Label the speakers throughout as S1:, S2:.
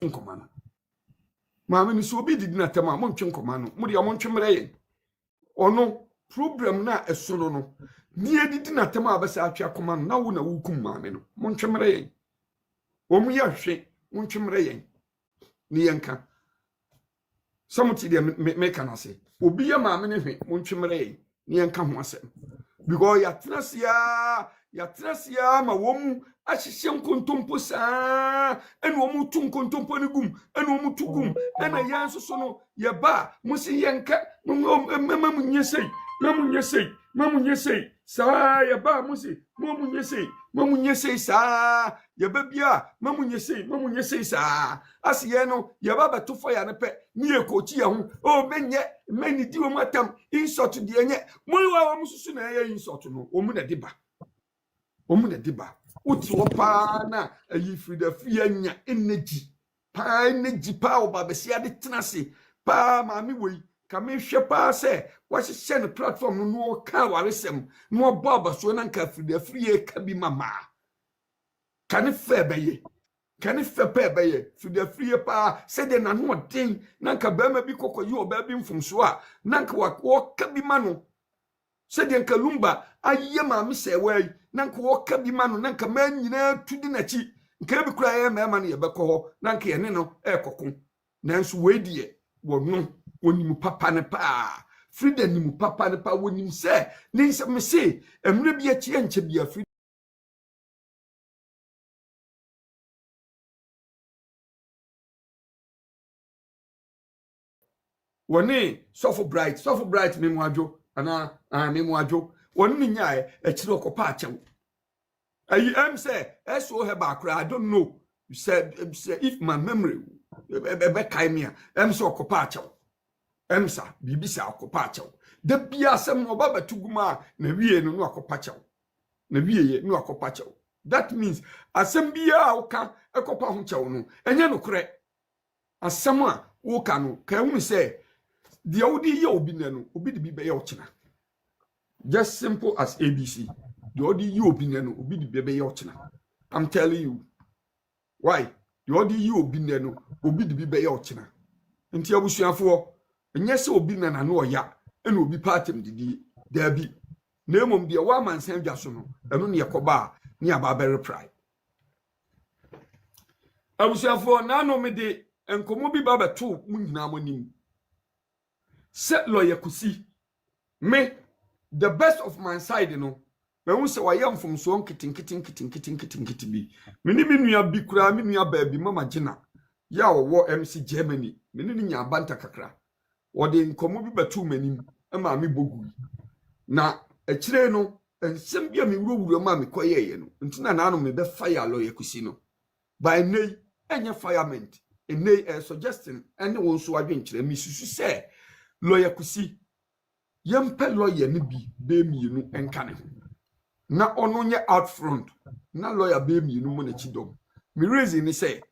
S1: nkoma maame ni so obi didi na tema mo ntwe nkoma no mo de mo ntwemre ye ono problem na esoro no ni edidi na tema abesa atwe akoma no na wo na wukum maame no mo ntwemre ye wo mu ya hwe mo ntwemre ye ni yenka samuti de me kana se obi ya maame ne hwe mo ntwemre ye ni yenka ho asem because ya trasia ma wo mu ahihye nkontompo saa ene wo mu tu nkontompo ne gum ene wo mu tu gum ene ya nsoso no ye ba musi yenka mamu nyesei saa ye ba musi mamu nyesei saa ye ba bia mamu nyesei saa asiye no ye ba betofo ya ne pe ni ekochi ye ho o menye meni di wo matam insult de enye mo wa wo mususu na ye insult no wo mu na diba uti wopa na ayi frida fie anya energy pa oba besia de tenase pa maami wei ka me hwe pa se wa hye ne platform no ka waresem no baba so na nka frida fie ka bi mama kan fe beye frida fie pa se de na no den na nka ba ma bi kokoyi oba bi mfumso a na nka wa ka bi ma no se de nka Lumba aye maami Serwaa nanka woka bi ma no nanka ma nyina tudi na chi nka bi kura ye ma no ye bekọ ho nanka ye ne no ekoko nanso we die wono onim papa ne pa Frida nim papa ne pa wonim se ne nsem se emre bi achi enche bi afri woni sofo bright memo adwo ana memo adwo woni nyae echire okopa achew ayi am say eso he ba kra I don't know you said if my memory be kai me am say okopa achew am sa bibi sa okopa achew da bia asem no baba tuguma na wie no okopa achew na wie ye no okopa achew that means asem bia oka ekopa ho chew no enye no kre asem a woka no ka hu say the odi ye obi na no obi de bi be ye ochina just simple as ABC. The odi you opinion no obi di bebe ye ochina. I'm telling you. Why? The odi you opinion no obi di bebe ye ochina. Nti abusuafo enye se obi na na no oya ena obi partem didi da bi. Na emom de wa mansan dwa so no eno ne yakoba ne aba be reply. Abusuafo na no me de enkomo bi ba beto munyina monim. Se lawyer kusi me the best of my side no me hu se wayam from so nkiti bi meni nua bi kura me nua ba bi mama gina ya wo MC Germany meni ni nya banta kakra wode nkomo bi batu manim ma me bogu na akire no ensem bia me wuro ma me koyeye no ntina na no me be fire lawyer kusi no by nay enye firement enay suggesting ene won so adwenkire me susu se lawyer kusi yempe lawyer ni bi be mienu enka ne ho na ono nye out front na lawyer be mienu mo na chidom me reason ni say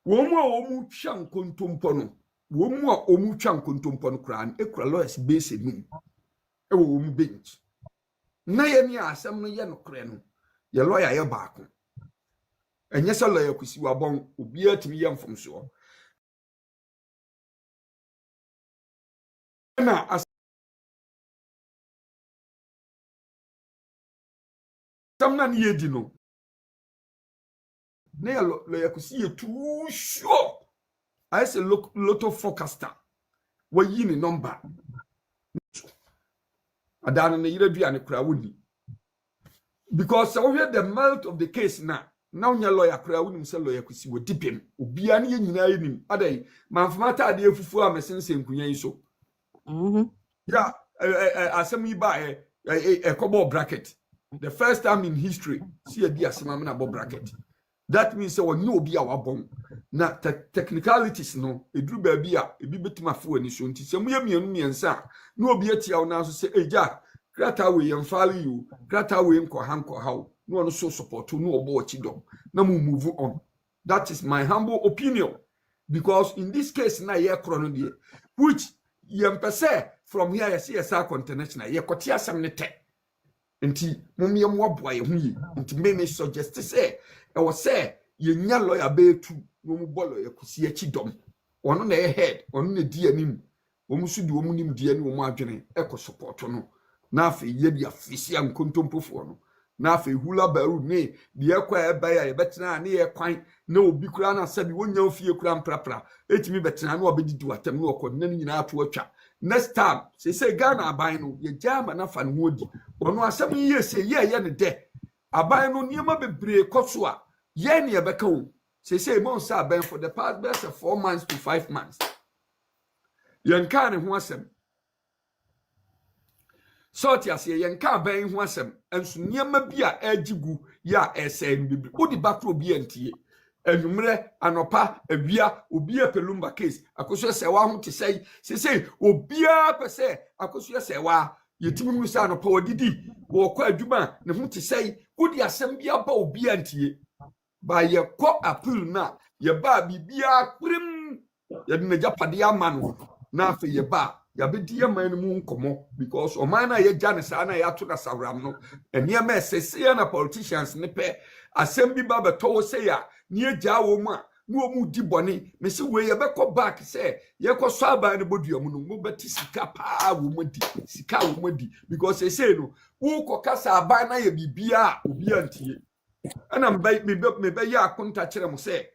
S1: wo mu a wo mu twa nkontompo no wo mu a wo mu twa nkontompo no kra an ekura lawyers base nim e wo mu bench na ye ni asem no ye no kra no ye lawyer ye baako enye se lawyer kusi wa bon obi atimi ye mfomso na samna ni yedi no na ya lawyer kusi ye too sure I say lotto forecaster wa yi ni number adana na yire dua ne kura woni because we hear the mouth of the case na unya lawyer kura woni say lawyer kusi wo dipem obia ne nyina yenim adai manfamata ade afufu a mesense nkunya yi so yeah asem yi ba kobo bracket the first time in history see a dia asem na bo bracket that means we no obi a wabon na technicalities no edru ba bi a ebi betima fo ani so nti semu ye mienu miensa na obi atia wo na so se eja krata we yemfale you krata we nko hawo no no so support no obo chidom na mu move on. That is my humble opinion because in this case na ye krono die which yempese from here ye see esa international ye kotia sam ne te nti mumye mo boa ye hu yi nti me suggest say e wo say ye nya lawyer be tu no mu bolo ye kusi echi dom ono na head ono na di anim omu su di omu nim di ani omu adwene eko support no na afi ye dia fisia nkontompofo no na afi hula baru ne di ekwa eba ya ye betena na ye kwan na obi kura na sabi wonya ofie kura mprapra etimi betena na obedidi watam na okọ na nyina ato atwa next time say Ghana aban no ye jama na fa no odi ono asem ye say ye ne de aban no niema bebre koso a ye ne ye beka wo say mon sa aban for the past best 4 months to 5 months yen ka ne ho asem sort ya say yen ka aban ho asem enso niema bi a agigu ya ese bibiri odi bakro bi antie enumre anopa awia obi a Lumba case Akosua Serwaa ho te sei obia pese Akosua Serwaa yetimi mu sa anopa odidi wo kwa adwuma ne ho te sei wodi asem bia ba obi antie ba ye kọ appeal na ye ba bibia krim ye de najapade ama no na afa ye ba ya bedi ye man mu nkomo because o man na ye gya ne sa na ya to na sawram no enia ma sese na politicians ne pe asem bi ba beto wo se ya nie gya wo mu a no mu di bone me se we ye be ko back say ye ko so aban ne bodua mu no mo beti sika pa wo madi sika wo madi because sese no wo ko kasa aban na ye bibia obi antie ana me be ya akonta kire mo se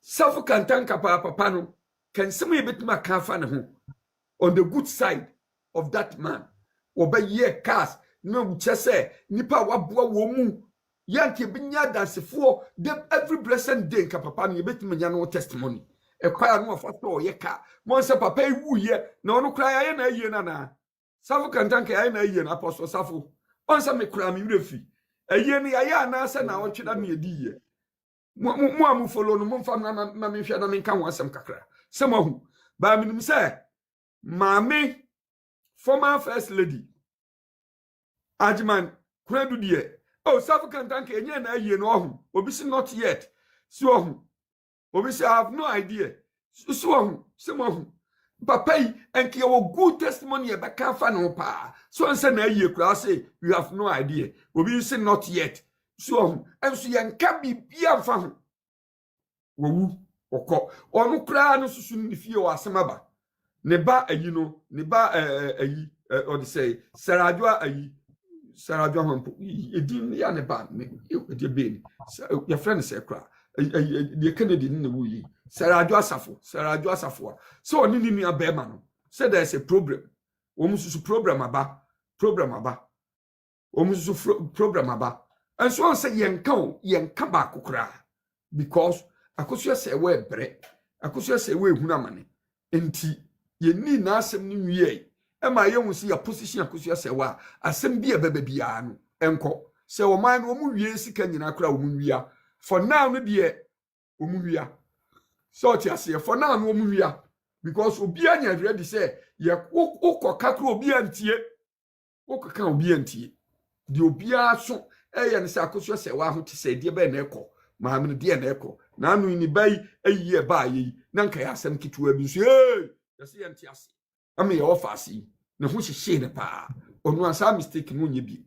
S1: safu kantanka papa no kan sema ye betima ka fa ne ho on the good side of that man oba ye cars no chese nipa waboa wo mu yanke binya dansefo every blessed day ka papa no ye betima nya no testimony e kwaya no fa to ye ka mo se papa wu ye na ono kra ya na yie na safu kantanka ya na yie na apostle safu on se me kra me refi ayie ni ya na se na wo tweda na edi ye mo amu follow no mo mfa na me hwe na me nka ho asem kakra se mo hu ba minim se Mami, former first lady, Ajman, Kredu die. Oh, South African tank, na ye no obisi not yet. So, obisi I have no idea. So, Papa, and your good testimony about Kafa no pa. So, and say na ye say you have no idea. Obisi not yet. So, and so yan can be fan. Wo oko. Onu kra no susu ni fie o asemaba. Ne ba ayi no ne ba ayi or they say Serwaa ayi Serwaa hampo edin ya ne ba me e be ni your friend say kra the Kennedy ni wo yi Serwaa asafo so oni ni abema no say there is a problem omususu program aba omususu program aba and so say yenka ba kokra because Akosua Serwaa bre Akosua Serwaa ehuna mane enti ye ni na asem ni wie e ma ye hu si ya position Akosua Serwaa asem bi e bebe bia no enko se o man no mu wie sika nyina kra o mu wia for now no de o mu wia so ti ase for now no o mu wia because obi anya ready say ye ukọ kra obi antie ukọ obi antie de obi aso e ye ne se Akosua Serwaa ho ti se de be na ekọ ma me de na ekọ na anu ni bai ayi e ba yi na nka ya asem kitu bi so yesi entiase ame ye ofasi ne ho hyehye ne pa onu ansa mistake no nye bi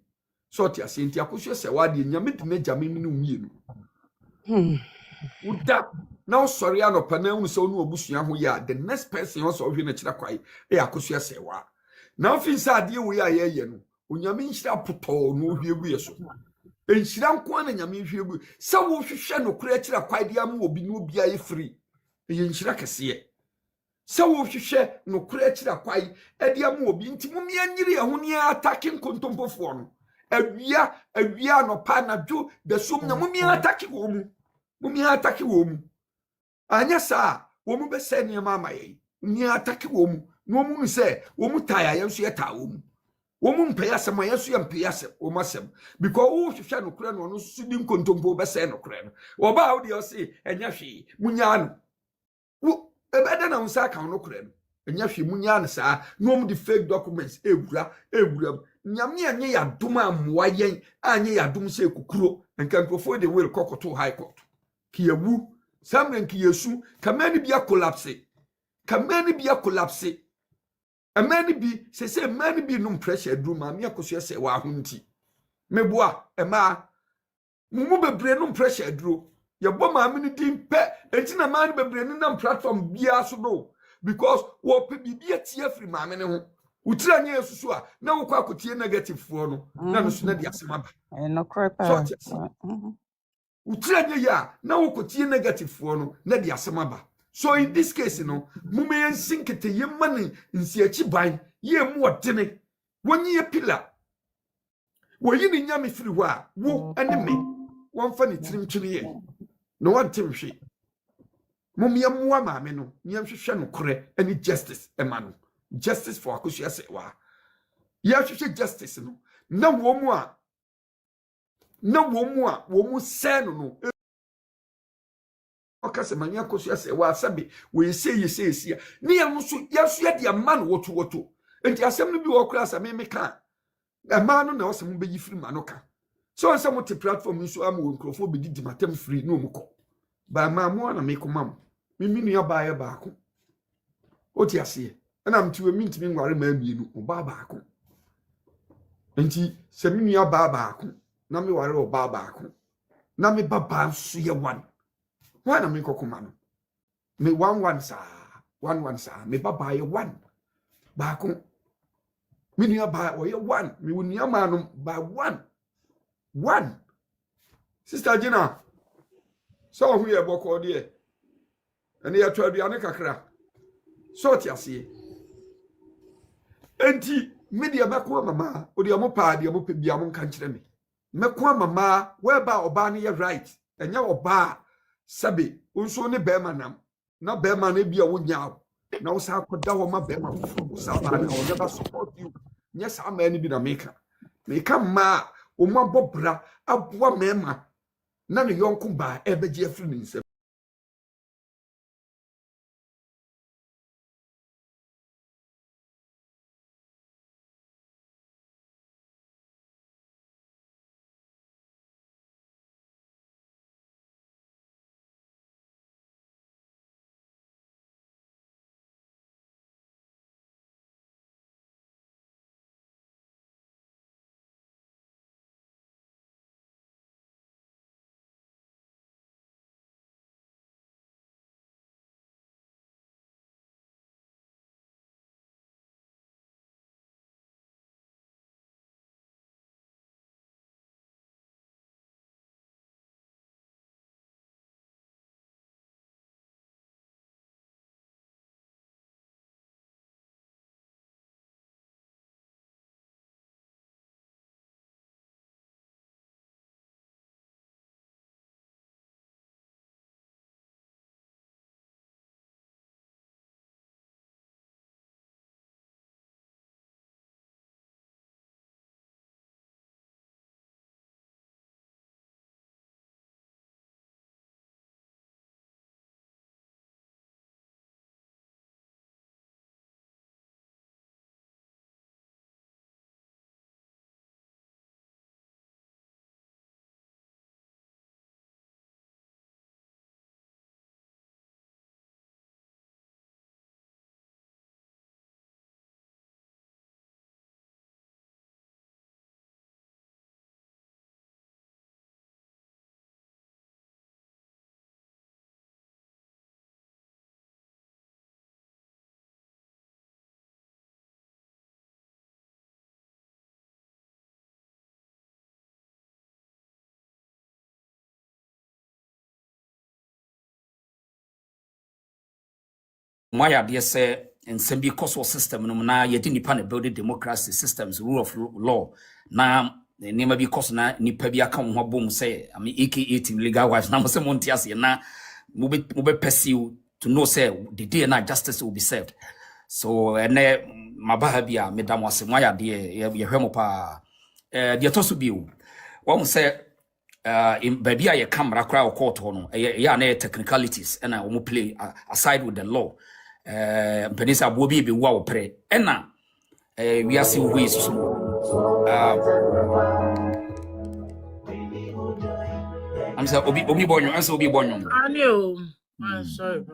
S1: so ti ase enti Akosua Serwaa de nyame de meja me no mienu uda na osori anopa na unu so nu obusua ho ya the next person also hwe na kira kwai e Akosua Serwaa na ofinsa ade wo ya ye no onyame nhira poto no hwe gu ye so enhira nko na nyame hwe gu se wo hwehwe no kura kira kwai de am obi no obi aye free e nhira kese se wo hwehwe no kura kira kwai e de am obi nti mumi anyiri ho ne attacking kontompofo no awia no pa na dwo da som na mumi attacking wo mu anya sa wo mu be se ne ma amaye ni attacking wo mu no mu se wo mu taya ye nso ye ta wo mu womu mpaya sema yesu ya mpaya se o masem because wo hwehwe no kura no so di nkontompo be se no kura no wo ba wo de o se enya hwe munya no wo ebeda na unsa ka no kura no enya hwe munya no saa no mu di fake documents egura nyame anye ya dum amwa yen anye ya dum se kukuro nkankofo de will kokoto high court kiyewu samren kiyesu kamani bia collapse a man be say man be no pressure do ma me Akosua Serwaa ho nti meboa e ma mumu bebre no pressure duro Your bomb mini team pet, and in a man be bringing them platform bia so no. Because what be a tear free mammy. Utra nye susua na wo kwa kotie negative fo no na no so na dia semaba
S2: no crap
S1: utra nye ya na wo kotie negative fo no na dia semaba. So in this case no mume yensinkete yemane nsiachi ban ye mu odene wonye pillar wo yi ni nyame firi ho a wo ene me won fa ni tirimtwene ye no wantem hwe mumye muwa maame no nyamhwehwe no kore ani justice emano justice for Akosua Serwaa. Ya hwehwe justice no. Na wo mu se no. Okase manya Akosua Serwaa sabe we yesi. Ni ya nso ya so ya de man woto. Enti asem no bi wo kura sa me ka. E man no na wo se mu beyi free man no ka. So ansem mo te platform nso am wo nkrofo be didi matem free no mu ko. Ba ma mo na me ko mam. Mimi nua ba ya ba ko. Oti ase. And I'm to a mint me worry maybe no babaco. And she send me a babaco. Na me worry o babaco. Na me baba suya one. Why na me kokumano? Me one sa. One sa. Me baba ya one. Bako. Me ni ba o ya one. Me woni amano by one. One. Sister Gina. So who ya boko de. And ya twa aduane kakra. So ti ase. Enti media meko mama odi amopa de amopa bia mo kan kire me meko mama weba oba ne ye right enya oba sabe unso ne be manam na be man na bia wonya na wo sa akoda ho ma be man wo sa ba na wo never support you nya sa ma ni bi na meka ma o ma bobra aboa mema na ne yonko ba e beje afri ni nsem
S3: Maya de say nsem bi cost system no na yedi nipa na build democracy systems rule of law na nema bi cost na nipa bi aka ho bom say I mean AK18 legal wise na mo say monti ase na mo be pursue to know say the day na justice will be served. So ene mabaha bia medam wase Maya de ye hwemo pa de to so bi o wo say in baby a ye camera cry or court no ya na technicalities and I play aside with the law penisa bobi be wa opre ena we are see we so I'm say obi bonyo answer obi bonyo
S4: sorry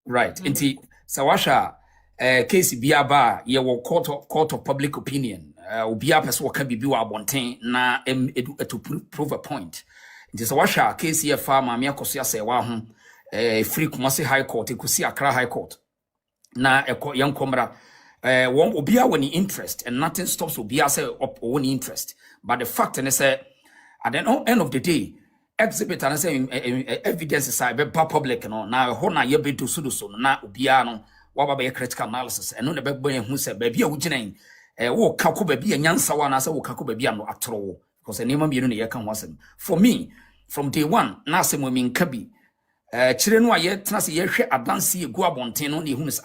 S3: right nti sawasha case biaba ye wo court of public opinion obi a person waka bibi wa abonten na to prove a point nti se washa KCF maame Akosua Serwaa ho free Kumasi High Court ekusi Accra High Court na yankomra won obia woni interest and nothing stops obia say woni interest, but the fact and say at the end of the day exhibit and say evidence is be public no na ho na ye bedu suduso na obia no waba be critical analysis and no na be hu say ba bia wo ginan wo ka ko ba bia nyansa wa na say wo ka ko ba bia no atoro because enema bienu na ye kan ho asem for me from day one na say mo min ka bi chire no aye tena se ye hwe adanse egu abonten no na ehunu say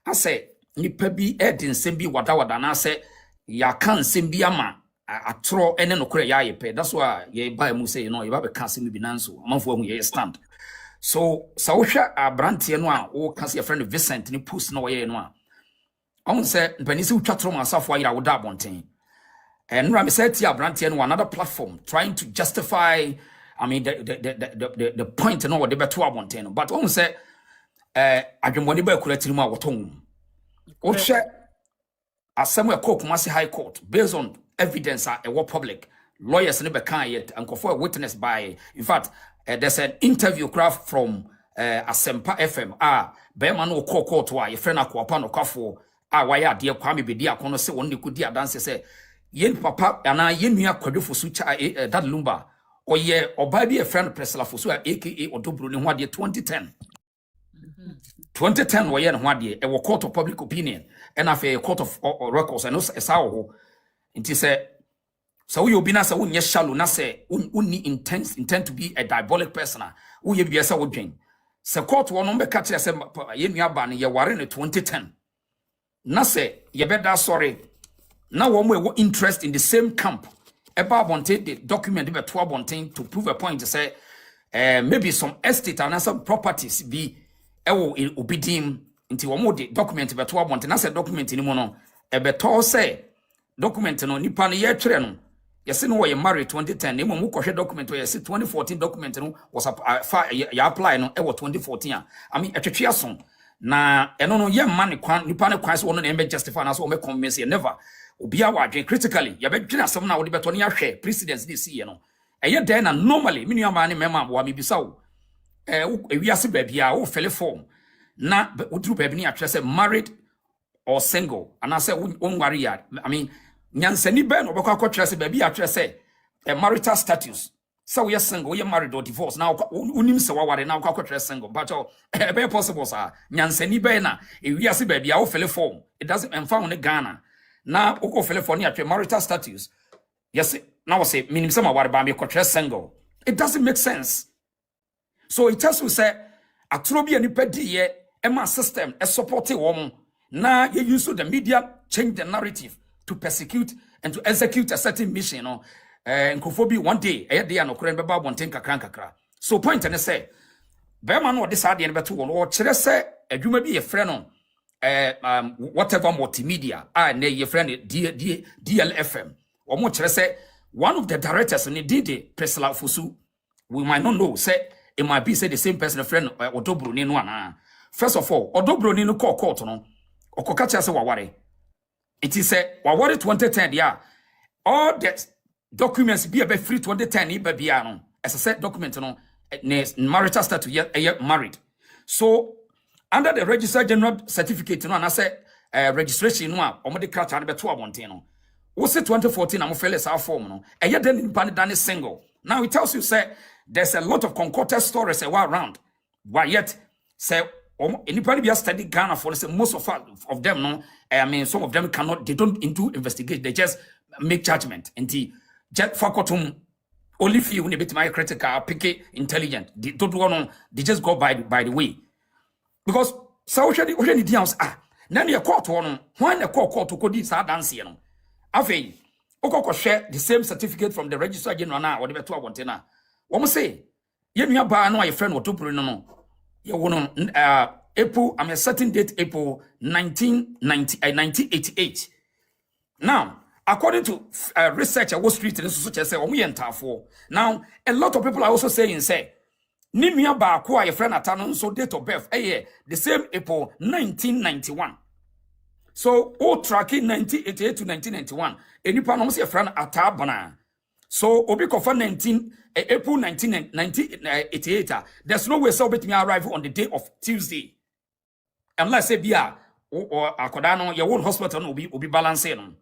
S3: ase nipa bi edin nsem bi wada na say ya kan nsem bi ama atoro ene no kore ya yepe. That's why ye buy mu say no ye ba be kan nsem bi nanso amanfo ahu ye stand. So sa wo hwe abrantie no a wo kan say friend Vincent ni post no ye no a on say panisi utwatoro masafo ayira wo da abonten and Rami said to abrantie no another platform trying to justify the point no what they beto abonten but on say adwemoni ba kuratiri mu a woton o hwe asem e Kumasi High Court based on evidence a public lawyers ne be kan yet and for witness by in fact there's an interview craft from Asempa FM be man no court wa ye friend akopa no kwafo waya de kwame bedi akono se won ne kudi adanse se yen papa ana yen nua kwadofo su cha that Lumba oye oba bi a friend Presla Fosu aka Odobro ne ho ade 2010 2010 wo ye ne ho ade e wo court of public opinion and afa court of records and esa wo nti se so we obi na se wonye shallow na se unni intend to be a diabolic person wo ye bia se wo dwen se court wo no be ka kire se ye nua ba ne ye ware ne 2010 na se ye beda sorry na wo mo interest in the same camp about wanted the document be to abonten to prove a point to say maybe some estate and some properties be obidim into wo mo the document be to abonten na say document ni mo no e be to say document no nipa no ye twere no yesi no we married 2010 na mo kohwe document we yesi 2014 document no was ya apply no e 2014 I mean etwetwe aso na eno no ye man kwan nipa ne kwan so no na be justify na so o me convince never obia wadwen critically ya be dwena asem na wo de beto ne ahwe precedence this year no eye den na normally menu ama ne mema wa mebisa wo ewiase ba bia wo fill form na udru ba bi ne atwe say married or single and I say unware ya I mean nyansani be no bekwa kwatwe say ba bi atwe say marital status so we are single we are married or divorced now unim se waware now kwatwe single but be possible sir nyansani be na ewiase ba bia wo fill form it doesn't enfound in Ghana na uko fill form ni atwe marital status yes now say minim se waware ba me kwatwe single it doesn't make sense. So it tells you say atrobi ani pedi ye ema system e support wo na you use the media change the narrative to persecute and to execute a certain mission no nkofobia one day e dey anokore be ba bonten kakra so point and say be man no this ade ne beto wo no kire say adwuma bi ye frɛ no whatever multimedia na ye frɛ no DLFM or mo kire say one of the directors in the Presla Fosu we might not know say it might be say the same person friend Odobro ni no ana first of all Odobro ni no court no okoka cha say waware it is say waware 2010 yeah all the documents be about free 2010 e ba bia no as I said document no marital status married so under the Registrar General certificate no and I say registration no a omode krata no beto abonten no wo say 2014 am fill esa form no eye den nipa ne single now it tells you say there's a lot of concocted stories around why yet say anybody be study Ghana for say most of them no I mean some of them cannot they don't do investigate they just make judgment and the jet faculty only few when bit my critical pick intelligent they don't want they just go by the way because so we need the na na court one when the court to kodi sa dance no afei okoko share the same certificate from the Registrar General na what beto abonte na wo say ye nua ba no aye friend Odobro no ye wo no April I'm a certain date April 1988 now according to research at Wall Street and so say omo ye ntafo now a lot of people are also saying say ni nua ba ko aye friend atano so date of birth the same April 1991 so all tracking 1988 to 1991 enipa no say friend atabana. So obi kofa 19 April 1988. There's no way so bet me arrive on the day of Tuesday. Unless say bia or akoda no your own hospital no obi balance no.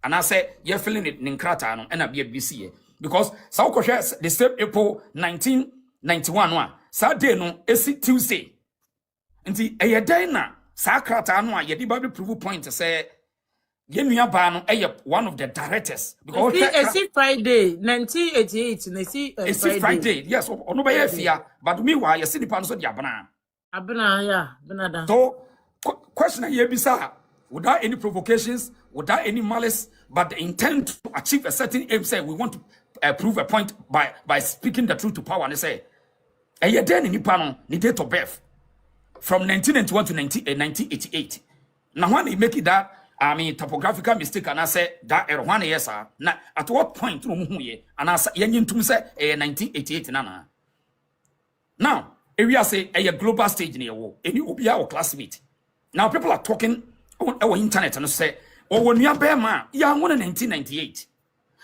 S3: And I say you're feeling it ninkrata no and be a BC because South Korea the same April 1991 one Saturday no esi Tuesday. Nti eye dan na sa krata no a ye di ba prove point say Yenua Bano, one of the directors. Because
S4: it's Friday, 1988. It's
S3: Friday, yes, or no by fear, but meanwhile, you see the pan so diabana.
S4: Abana, yeah, Benada.
S3: So, question here bisa without any provocations, without any malice, but the intent to achieve a certain aim, say we want to prove a point by speaking the truth to power and say, a year then in Nippon, the date of birth from 1991 to 1988. Now, when they make it that. I mean, topographical mistake, and I say that 1 year, sir. Now, at what point, and I say, Yen to say, 1988, nana. Now, if we are say a global stage in your war, any Obia or classmate. Now, people are talking on our internet and say, oh, when you are bear man, you are 1998.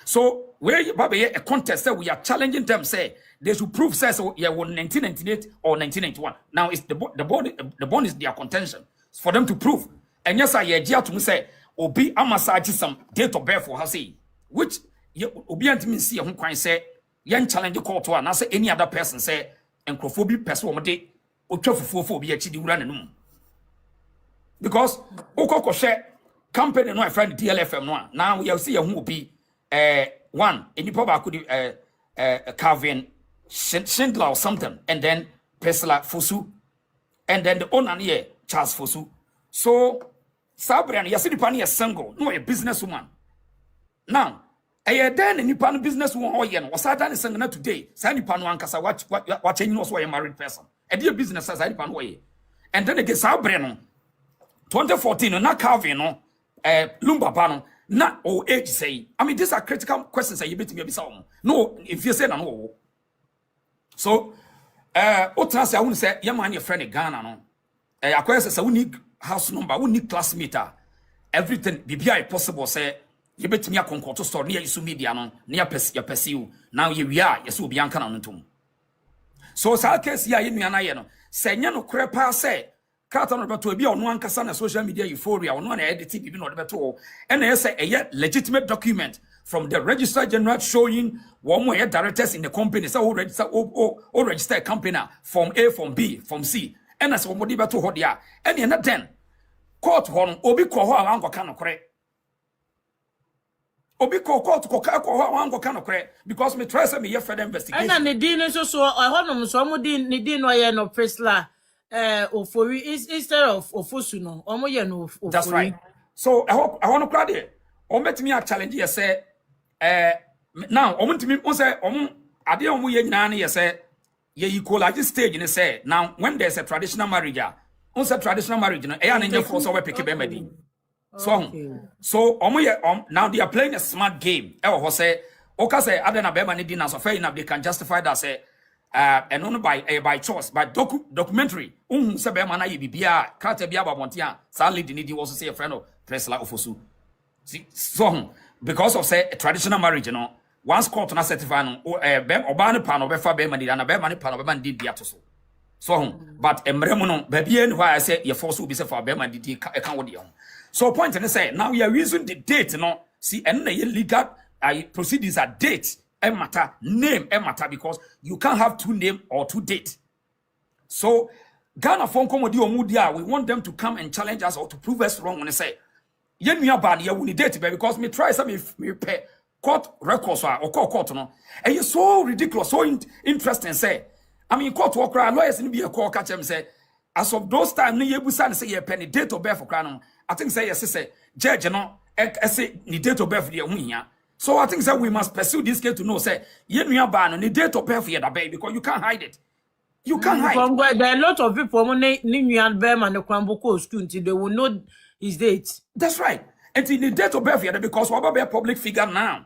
S3: So, where you have a contest that we are challenging them, say, they should prove, says, oh, yeah, 1998 or 1991. Now, it's the bond is their contention for them to prove. And yes, I hear to say, Obi Amasage some date of birth for her say, which Obi and me see a home say, young challenge the court to and say any other person say, and Crophobia person one day, or 12 be a chidi run. Because Okoko share company no friend DLFM no. Now we see a who be one, any probably could Calvin Schindler or something, and then Pesla Fosu, and then the owner here, Charles Fosu. So, Sabrian, you see the pani a single, no a businesswoman. Now, a then any pan businesswoman or yen was I done a today. Sandy Panuan Casa watching also a married person. A dear business as I pan way. And then again, Sabrian 2014, not Calvin, Lumba Pano, not old age say. I mean, these are critical questions that you bet me be some. No, if you say no. So, Otrans, I wouldn't say, your man, your friend, a Ghana, no. Akosua, we need house number, we need classmeter. Everything be possible. Say you bet me a concourt store near you media no near pursue. Now you are yes will be anka na ntum. So sa case ya yenu ana ye no. Say nya no krepa say kata no beto bi ono ankasa na social media euphoria ono na edit bi no beto. And they say a legitimate document from the Registrar General showing one more directors in the company. So who register a company from A, from B, from C. And as somebody beto ho dia and na then court hon obi ko ho awango ka no kore obi ko court ko ka ko ho awango ka no kore because me try say me ye further investigation
S4: and na ne din so honom so mo din ne din no ye no Priscilla ofori instead of ofosu no omo ye no ofori.
S3: That's right. So I want to cry there o met me a challenge ye say now o want me o say o ade o mo ye nyina na ye say ye equalize stage in say now when there's a traditional marriage traditional marriage no e an for so we pick be madi so now they are playing a smart game e wo say o say ade na be ma ni din so fair enough they can justify that say and only by choice by documentary say be ma na ye bibia character bia babontia sa lady ni di also say a friend of Priscilla Ofosu so because of say a traditional marriage you know once court na certify no be oba ne pa no be fa be ma ni na be ma ne pa no be ma ni bia to so but emremu no babie ni why I say your force will be say for be ma didi e kan wo de so point and say now we are using the date no see and na legal proceedings are date e matter name e matter because you can't have two name or two date. So Ghana phone komodi omudia we want them to come and challenge us or to prove us wrong when they say ye nua ba ye we date because me try some me pay court records or court no and you so ridiculous so interesting say I mean, court work lawyers in be a call catch them say, as of those time, no yebusan say a penny date of birth for crown. I think say yes, say judge, you know, say the date of birth here. So I think that we must pursue this case to know say you ban on the date of birth here baby because you can't hide it. You can't hide.
S4: There are a lot of people when they bear and the Kwamboko school until they will know his date.
S3: That's right. And in the date of birth here because we'll be a public figure now,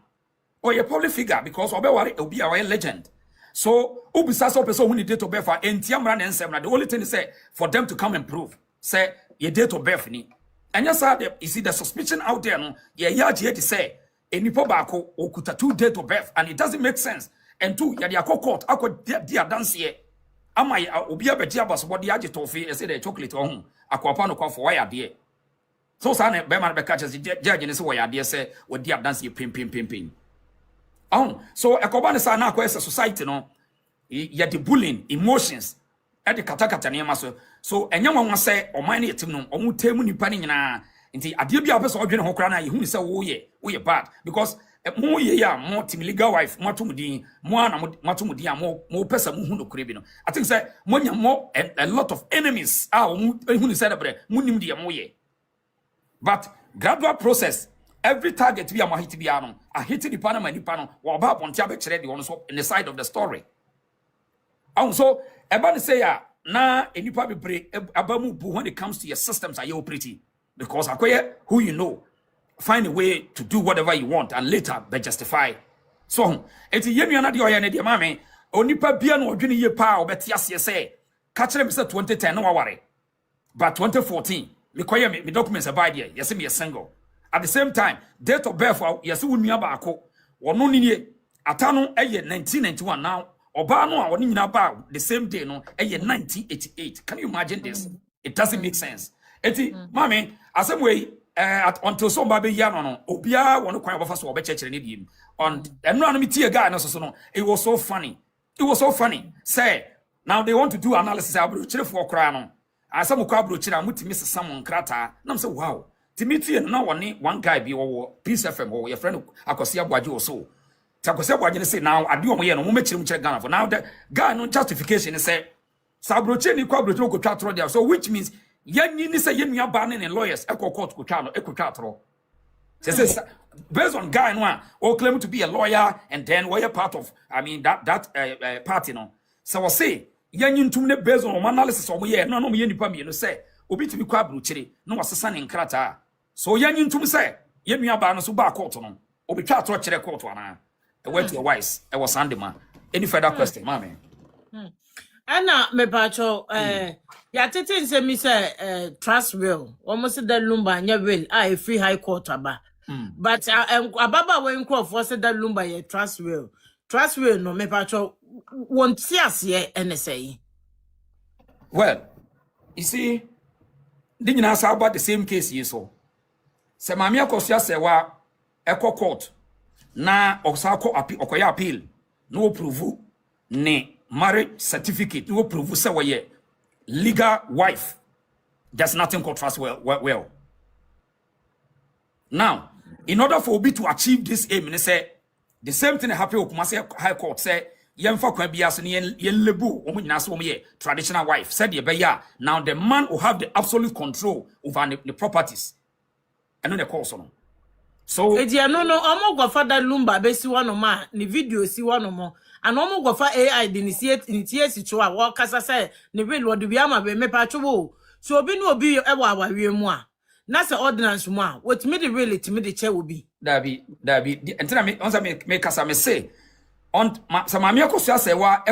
S3: or a public figure because we'll be our legend. So, Ubisasa person who need date of birth for Entiamran and Semra. The only thing is say for them to come and prove, say your date of birth ni. And yes, you see the suspicion out there. No, yeah, to say enipo baako okuta 2 date of birth and it doesn't make sense. And 2 ya dia court dia dance here. Ama obi abeti abasobodi age tofi e say the chocolate ohun akwapa no kwa for why ade. So sa na be man be catch judge ne say why ade say we dia dance pim. So ekoba ne sa na akwa society no ya the bullying emotions e de kata ne ma so enye nwa say oman ne yetim no omu temu nipa ne nyina nti ade bia opese odwene ho kra na ye hu say wo ye bad because mo ye ya mo tim legal wife mo atomudin mo ana mo atomudin a mo pesa mo hu no kure bi no I think say mo nya mo a lot of enemies mo hu say bre mo nim de mo ye but gradual process every target we am hit bia no a hit the panama ni pano wo ba pontia be kire de one so in the side of the story so eba say ya na enipa bebre abamu bu when it comes to your systems are you operating because akoye who you know find a way to do whatever you want and later be justify so eti yenu na de oye ne de mame onipa bia no odwene ye pa obeti ase say ka kire me say 2010 no waware but 2014 me koye me documents about there yes me single at the same time date of birth yes wunua baako wono ni atano eye 1991 now oba no a woni nyina ba the same day no eye 1988 can you imagine this it doesn't make sense eti mame asem we until somebody be yan no obia wono kwan obafa so obechekere ne biem on enra no metie guy no so no it was so funny say now they want to do analysis abro kire for kra no asem ko abro kire amutimi sesam nkrata na say wow timiti na woni one guy bi wo Peace FM wo your friend Akosua Boaje wo so Akosua Boaje ne say now ade o mo ye no mo mekire mu kire Ghana for now the guy no justification say sabroche ni ko abroche ko twa tro there so which means yanyi ni say yenua ba ne lawyers e court ko twa no e ko twa tro say based on guy no or claim to be a lawyer and then we are part of that party no so we say yanyi ntum ne based on analysis o mo ye no mo ye nipa mi no say obi timi kwa abrochire no wasesa ne nkrata so yanyi ntum say yenua ba no so ba court no obi twa tro kire court ana e went your wise e was Sandema any further question mama
S4: Ana me pacho ya tete nse mi say trust will almost the Lumba nya will a free high court aba but ababa we nko for say that Lumba ye trust will no me pacho won ti ase NSA
S3: well you see the nyina say about the same case yi so se mame Akosua Serwaa ekọ court na osako okoya appeal no prove ne marriage certificate no prove say we legal wife there's nothing called trust well now in order for obi to achieve this aim ne say the same thing happen Kumasi High Court say yemfa kwan bia so ne yen lebu o nyina so ye traditional wife said ye be ya now the man will have the absolute control over the properties and the course no so
S4: edia no omo gwafa da Lumba be si wano ma ni video si wano mo and omo gwafa AI de ni si cho a wo kasa say ne will wo de bia ma be me pa chobo so obi no obi e wa awawie mu a na se ordinance mu a wotimi de really timi de che obi
S3: dabi entina me onza me kasa me say on Mame Akosua Serwaa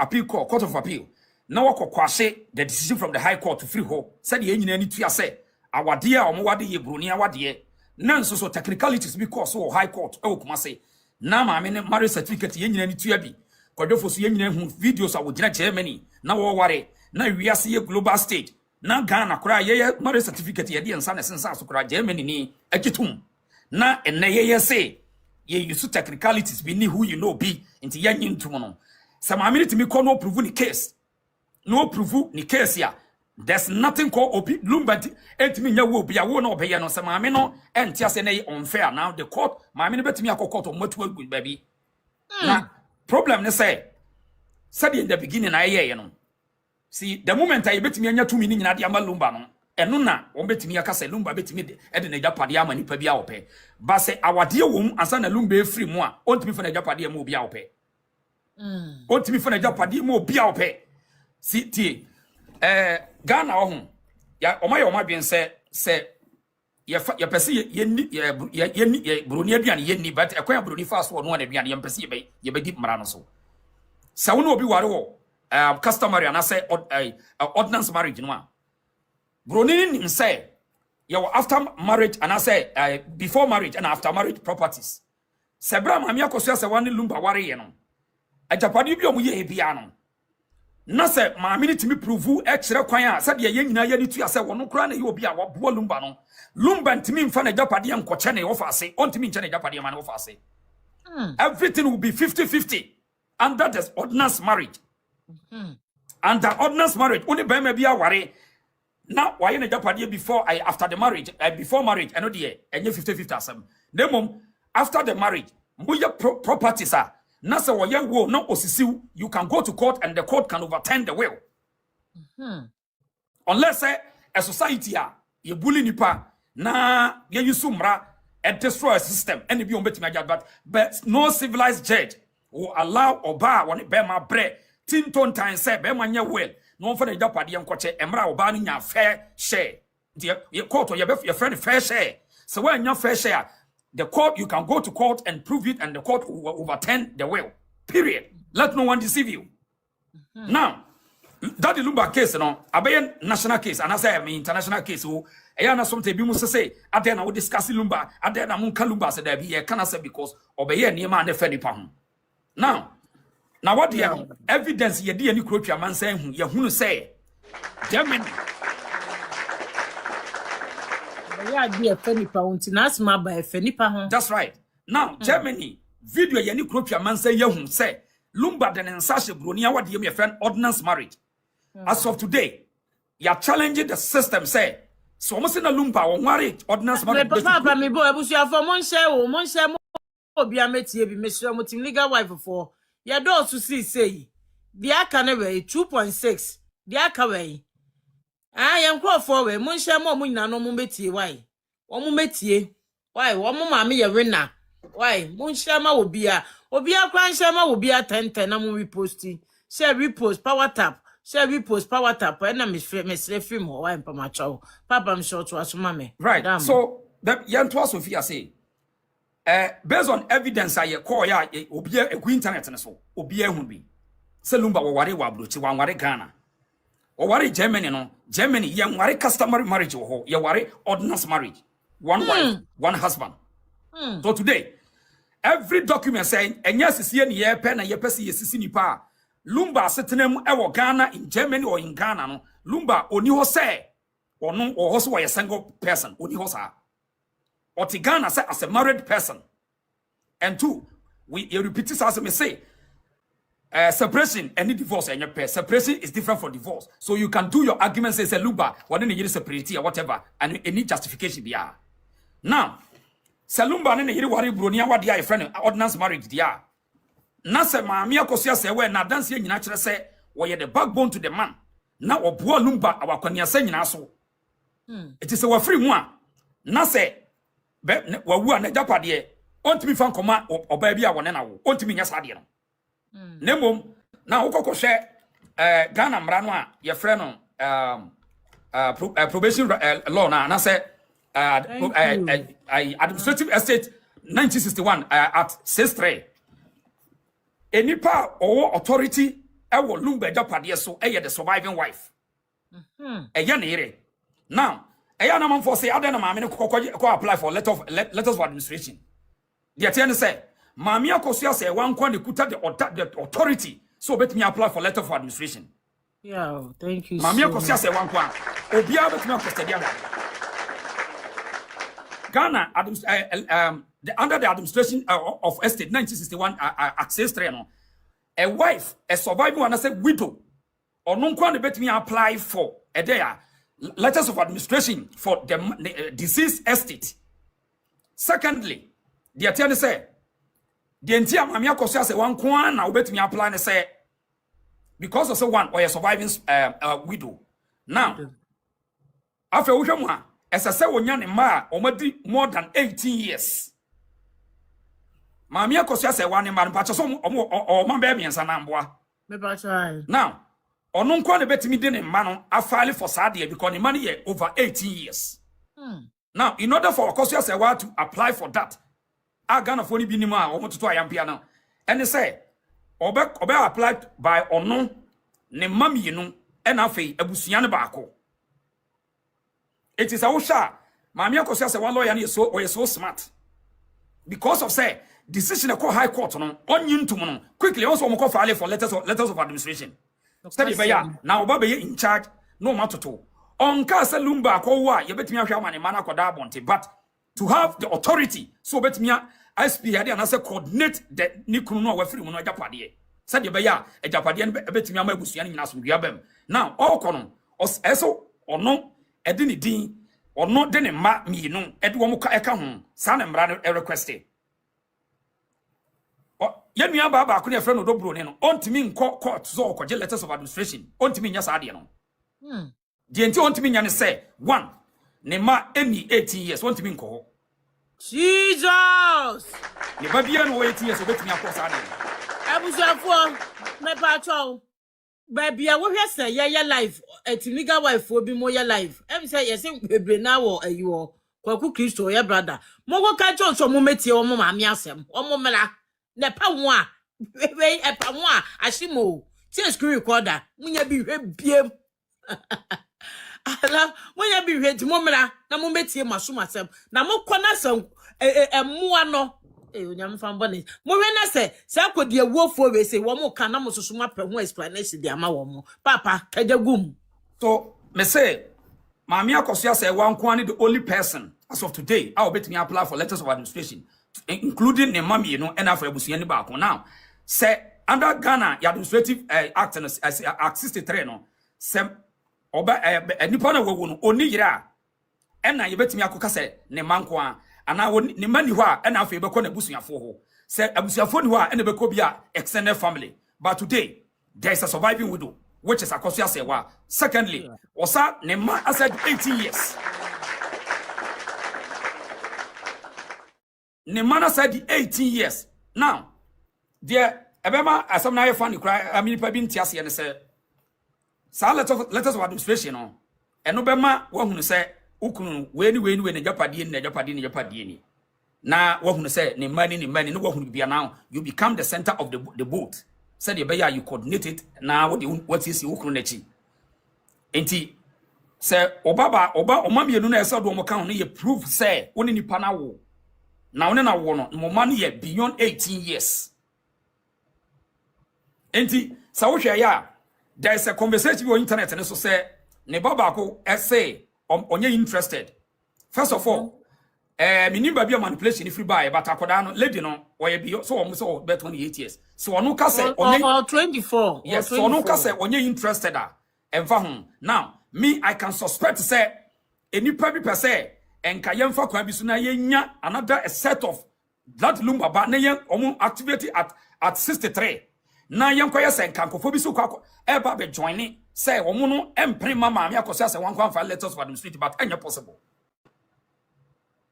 S3: appeal court of appeal na kwase the decision from the High Court to free ho said ye nyina ni tua say awade a omo wade ye broni awade na nso so technicalities because so High Court e Kumasi na mame ne marriage certificate ye nyina ni tua bi kwadofo so ye nyina hu videos a wogina Germany na wo ware na wiase ye global state na Ghana kora ye marriage certificate ye de nsa na sensa so kora Germany ni akitum na enne ye say ye use technicalities be ni who you know be into yanyin ntum no some amenity me call no prove ni case ya there's nothing called opi Lumba entimi nya wo bia wo na obeye no some ame no entia se na unfair now the court my ame betimi akokot omatu agu baby na problem ne say said in the beginning na ye no see the moment I betimi anya tumi ni nyina de ama Lumba no enu na won betimi aka se Lumba betimi de na japade ama nipa bia ope ba se awade wom ansa na Lumba efri mu a ontimi fa na japade ma obi a ope ontimi fa na japade ma obi a ope si tie Ghana ohun ya oma bien se ya pese ye broni aduane ye ni but ekwan broni fa so no na aduane ya pese ye be di mara no so sa wo no obi ware wo customary na say ordinance marriage no a broni nim say your after marriage and I say before marriage and after marriage properties. Sebra Mammy Akosua se wani Lumba ware ye no. Ajapade bi omu ye bia no. Na se maame ni timi prove kire kwan a se de ye nyina ye ni tu ase wono kra na ye obi a wo Lumba no. Lumba ntimi mfa na ajapade enkoche na ye ofa ase. Ontimi nche na ajapade ma na ofa ase. Everything will be 50-50 under this ordinance marriage. Under ordinance marriage, only be me bia ware. Now, why in a Japanese before after the marriage, before marriage, I know the 50-50 asem. Then after the marriage, muya properties are nasa waya will not osisiu. You can go to court and the court can overturn the will. Unless a society ye bully nipa na ye yusumra and destroy a system and be on but no civilized judge will allow oba when it be my bread. Tinton time say be manya well. No for the Japadi and Coche, Emra Obani, ya fair share. Your court or your friend fair share. So when your fair share, the court, you can go to court and prove it, and the court will overturn the will. Period. Let no one deceive you. Now, that the Lumba case, you know, a national case, and I say I mean international case, who Ayana something be must say, I then I will discuss Lumba, I then I munka Lumba said there be a can I say because obey near man defend pound. Now what the evidence ye di any crochet man saying ye who say Germany.
S4: Yeah, be a penny pound in as my by a penny pound.
S3: That's right. Now Germany video ye any crochet man say ye who say Lumba then and Sasha Brunia what ye friend ordinance marriage. As of today, you are challenging the system say so almost in a Lumba or marriage ordinance marriage.
S4: Papa me boy busu afọ mon share obi ametie bi mesro motim legal wife for ya do to see say the aka na we 2.6 the aka we yan crofo we mon share mo nyina no mo metie why wo mo metie why wo mo ma me ye winner why mon share ma obi a kwan share ma obi a 10 na mo repost share repost power tap share repost power tap na me free mo why pa ma chow papa am short to asoma me
S3: right. So that yan to Sophia say based on evidence I call ya obi a internet and so obi ehun bi se Lumba wo ware wa brochi wa ware Ghana wo ware Germany no Germany ye ware customary marriage wo ho ye ware ordinance marriage one wife one husband. So today every document saying enya sisi ne ye pe na ye pese ye sisi nipa Lumba setenem e wo Ghana in Germany or in Ghana no Lumba oni ho say ono o ho so wa ye single person oni ho sa Otigana say as a married person. And two, you repeat this as I say, separation, any divorce, and your pair. Separation is different from divorce. So you can do your argument, say, Lumba, what in the separate or whatever, and any justification be. Now, Salumba and the Wari Brunia, what dia friend, ordinance marriage, dia. Nasa Mammy Akosua say, where na dance here, naturally say, where you're the backbone to the man. Now, or poor Lumba, our Konya saying also. It is our free one. Nasa. Wa na Japade ontimi fan koma oba bia wona na wo ontimi nya sade no nemom na wokoko hwe Ghana mra no a ye frɛ no probation law na say administrative estate 1961 at 63 enipa owo authority e wo Lumba Japade so e ye the surviving wife e ye na ire now Eya na man for say adena maame ne ko apply for letters of administration. The attorney say maame Akosua say wan kwa ne kuta the authority so bet me apply for letter of administration.
S4: Yeah, thank you.
S3: Maame Akosua say wan kwa obia bet me custodian. Ghana under the administration of estate 1961 access 3 no. A wife, a surviving one say widow or non kwa ne bet me apply for a there letters of administration for the deceased estate. Secondly, the attorney say the entire Mammy Akosua say one kwan na obetumi apply ne say because of one or a surviving widow. Now, after Ujamwa, as I say, when young ma already more than 18 years. Mammy Akosua say one man, but or man baby and sanambwa. Now, or non kwa betimi de ne man a file for Sadia because the money over 18 years. Now, in order for Akosua Serwaa to apply for that, I gonna phone binima or to try piano. And they say, Obe applied by or no, ne mami no, and afe ebusiane bako. It is a osha Mami Akosua say one lawyer is so smart. Because of say decision call high court no onyin to no quickly also mo call file for letters of administration. Study by ya now Oba be in charge no matter to. On Casa Lumba ko wa ye betimi ahwa mane mana koda bonte, but to have the authority so betimi SP had and say coordinate the nikunu no wafiri mu no ajapade. Study by ya ajapade betimi ama abusua ni nyina so bem. Now all kono eso ono edi ni din ono de ne ma mienu ede wo muka eka ho sa na mra no request ya nua ba ko ne frɛ no dobro ne no ontimi nko court so okoje letters of administration ontimi nya sa de no de enti ontimi nya ne sɛ one ne ma eni 18 years ontimi nko ho
S4: Jesus
S3: ne ba bia no 18 years obetimi akɔ sa de
S4: abusuafo me pa cho baby a wo hwɛ sɛ ye life etimiga wife obi mo ye life em say yes bebre na wo ayiwo kwaku Kristo ye brother mo go ka cho so mo metie wo mo maame asɛm wo mo mra ne pa wo a we e pa wo a ahimo tie screen recorder munya bi hwɛ biem ala munya bi hwɛ ti mo mra na mo metie masum asɛm na mo kɔna sɛ emmoa no onyam fambo ne mo we na se akodi awuofo we se wo mo ka na mo susuma pɛ ho explanation di ama wo mo papa kagagum.
S3: So me say Mami Akosua say one kwani the only person as of today I will bet me apply for letters of administration including the mami you know and after abusua ni ba ko now say under Ghana administrative act act 63 no say oba nipa na wawu no oni yira and na ye betimi akoka say ne manko a ana ne mani ho a na afa ebekọ na abusuafo ho say abusuafo ni ho a na ebekọ bi a extended family, but today there is a surviving widow which is Akosua Serwaa. Secondly, osa ne ma aside 18 years. Ne man aside 18 years. Now, there ebema asam na ye fan cry amini pa bi ntiase ne say sa letters of administration no eno bema wo hunu say ukunu we ni ne japade ni na wo hunu say ne mani no wo hunu bia now you become the center of the boat. Said you coordinate it now what is ukunu nachi enti say oba omamienu na esa do mo kan no ye prove say woni nipa na wo na woni na wo no mo man ye beyond 18 years enti sa wo hwe ya there is a conversation on internet and so say ne baba ko say onye interested. First of all minimba bia manipulation free buy but akoda no lady no oye bi so o so bet 28 years so onu ka say onye
S4: 24
S3: yes so onu ka say onye interested emfa ho. Now me I can suspect say enipa bi per se enka yemfa kwa bi so na yenya another a set of that Lumba ba na yen omo activity at 63 na yenko yes enka nkofo bi so kwa eba be join say omo no empre mama me Akosua say one kwa letters for administrative but any possible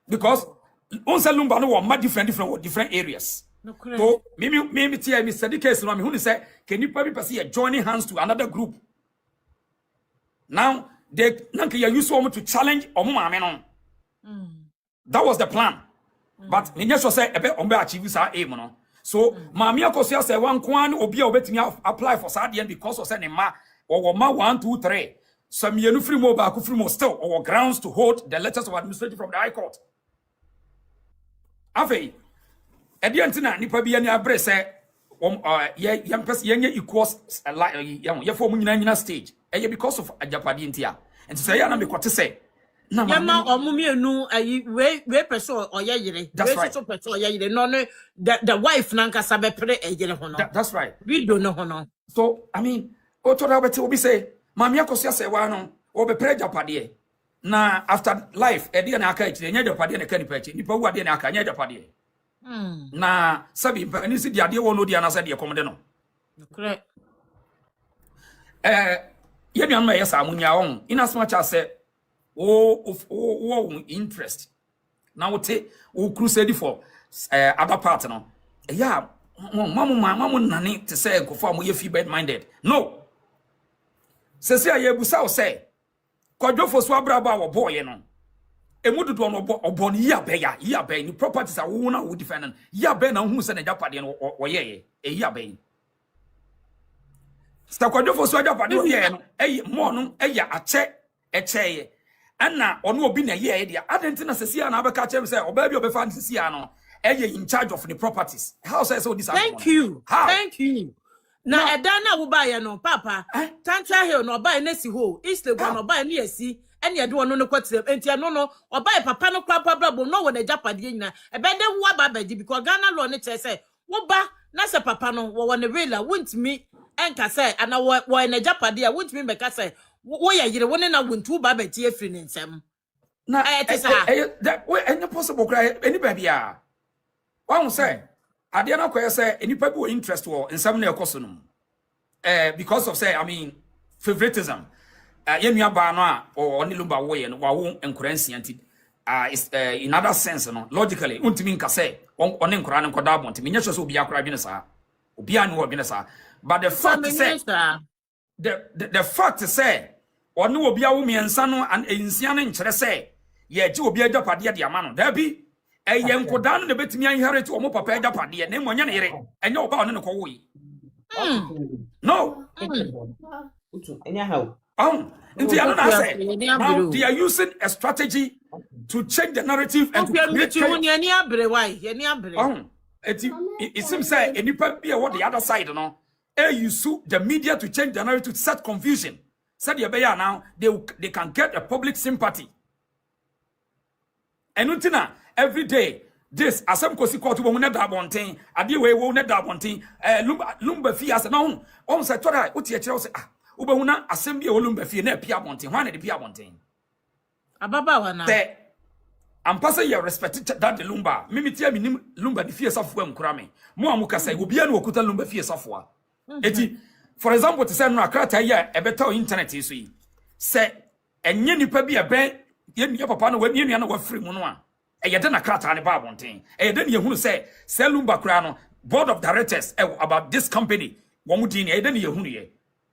S3: because on Lumba no one different areas.
S4: No,
S3: so maybe tia me study case no me who say can you probably see joining hands to another group. Now they nanka you use to challenge omo maame no. That was the plan. But me just say ebe ombe achieve sa aim no. So maame Akosua say one kwan obi a obetimi apply for sa DM because of say ne ma or ma 1 2 3 some yenu free mo ba ku free mo still or grounds to hold the letters of administration from the High Court. Afei ediantina nipa bi ya abre se yenye equals ye form nyina stage eye because of ajapade ntia enti say ya na me kwete say na
S4: ma yama omumienu ayi we person oye yire we so person oye yire no the wife nanka sabe pre ejire ho no.
S3: That's right.
S4: We don't know ho no.
S3: So I mean o to da beti obi say Mami Akosua Serwaa no obe pre ajapade na after life ede na aka ejire nya ajapade na kanipa echi nipa wu ade na aka nya ajapade na sabi ni si dia de wo no dia na sa de komde no
S4: correct
S3: ye nua no ye sa munya won in as much as say interest na wote wo crusade for other part no yeah mamu nane te say nkofo am ye feeble minded no sese aye busa o say kodwofo so abraba wo boy no emududu no obo ni ya be ni properties a wo na wo defend ya be na hu se na japade no oyeye ya be sta kodwofo so japade ye no mo no eya ache echeye Anna or no bin a year idea. I didn't know Cecia and Abaka Chem say, or baby of a fancy Ciano, in charge of the properties. How says all this?
S4: Thank you.
S3: How?
S4: Thank you. Now, Edana will buy no papa. Tantra hill no buy Nessie ho. East the one or buy near sea. And you don't know what's the and no or buy papa no crap problem. No one a Japadina. A better wababy because Ghana Lon it say, Waba, Nasa papa no, one a railer wouldn't me. And say, and I were in a Japadia wouldn't me make us say, why are you one and I wouldn't two baby tea free in some.
S3: Now, that way, any possible cry, any baby. One say, I did not quite say any people interest in some near Cosonum. Because of say, I mean, favoritism. Yemia Bana or only Lumba way and Wawon and currency is in other sense, no, logically, Untiminka say, on Koran and Kodabon, to Minisha will be a crabinessa, Ubian or Binessa. But the fact is, the fact is, say, or no be a woman and son and in Sian in Chese, yet you will be a Japadia Diamano, there be. A young Kodan the bit me inherit or more papa Japadi and name one and no bound in a Koi. No.
S2: Anyhow.
S3: Now they are using a strategy to change the narrative and it seems like any be what the other side, no. You sue the media to change the narrative to set confusion. Said the now they can get a public sympathy. And Utina every day. This asem kosi court wo na da bonten ade we wo na da bonten lumba fi ase na on se tora o tie kire o se wo be hu na asem bi e wo lumba fi na pia bonten hwan na de pia bonten
S4: ababa wana
S3: te ampasa you respect that the lumba mimi tia mi nim lumba de fi safo am kura me mo amuka sai obi na okuta lumba fi safo a eti for example to say no akrata ya e beta internet so yi se enye nipa bi e ben ye nua papa no wa nua na wa free mu no a Yadana krata and Babon thing. Then you who say, Selumba Crano, board of directors about this company. Wamudin, then you who ye.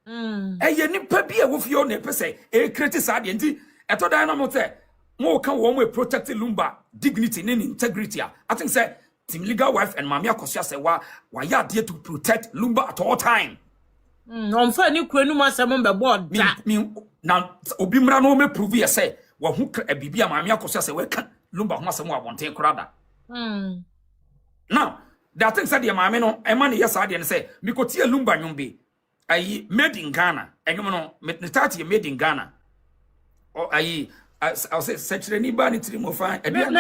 S3: A nipa be a wolf your neighbor say, a criticize and I told Dynamo say, more can one way protect Lumba dignity and integrity. I think say, Tim legal wife and Mamia Akosua say, why you dear to protect Lumba at all time.
S4: On fair new Quenuma Samon board.
S3: Now, Obimra no me prove ye say, well, who a bibia Mamia Akosua say, well, Lumba must have one take crowder. Now, there are things that your mamma no, a man yes, I didn't say, because here Lumba Yumbi, I made in Ghana, and you know, Metati made in Ghana. Or I'll say, such anybody to remove fine. I made in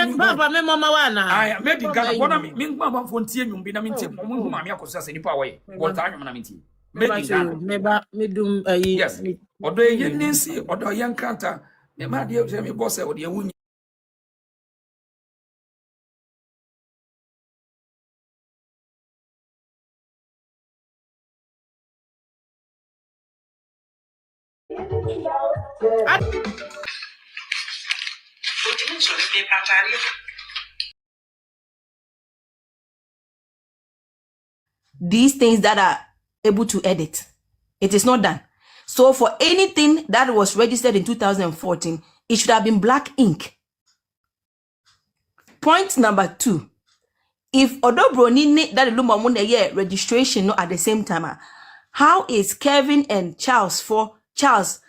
S3: Ghana. What I mean, Mamma Fontier, you be a minute, Mamma Cosas any power. What time am I? Made in Ghana. Yes, or the young see, or the young canter, the man, dear Jamie Boss, or the wound.
S5: These things that are able to edit, it is not done. So for anything that was registered in 2014, it should have been black ink. Point number 2. If Odobroni that Lumba Mune year registration not at the same time, how is Kevin and Charles for Charles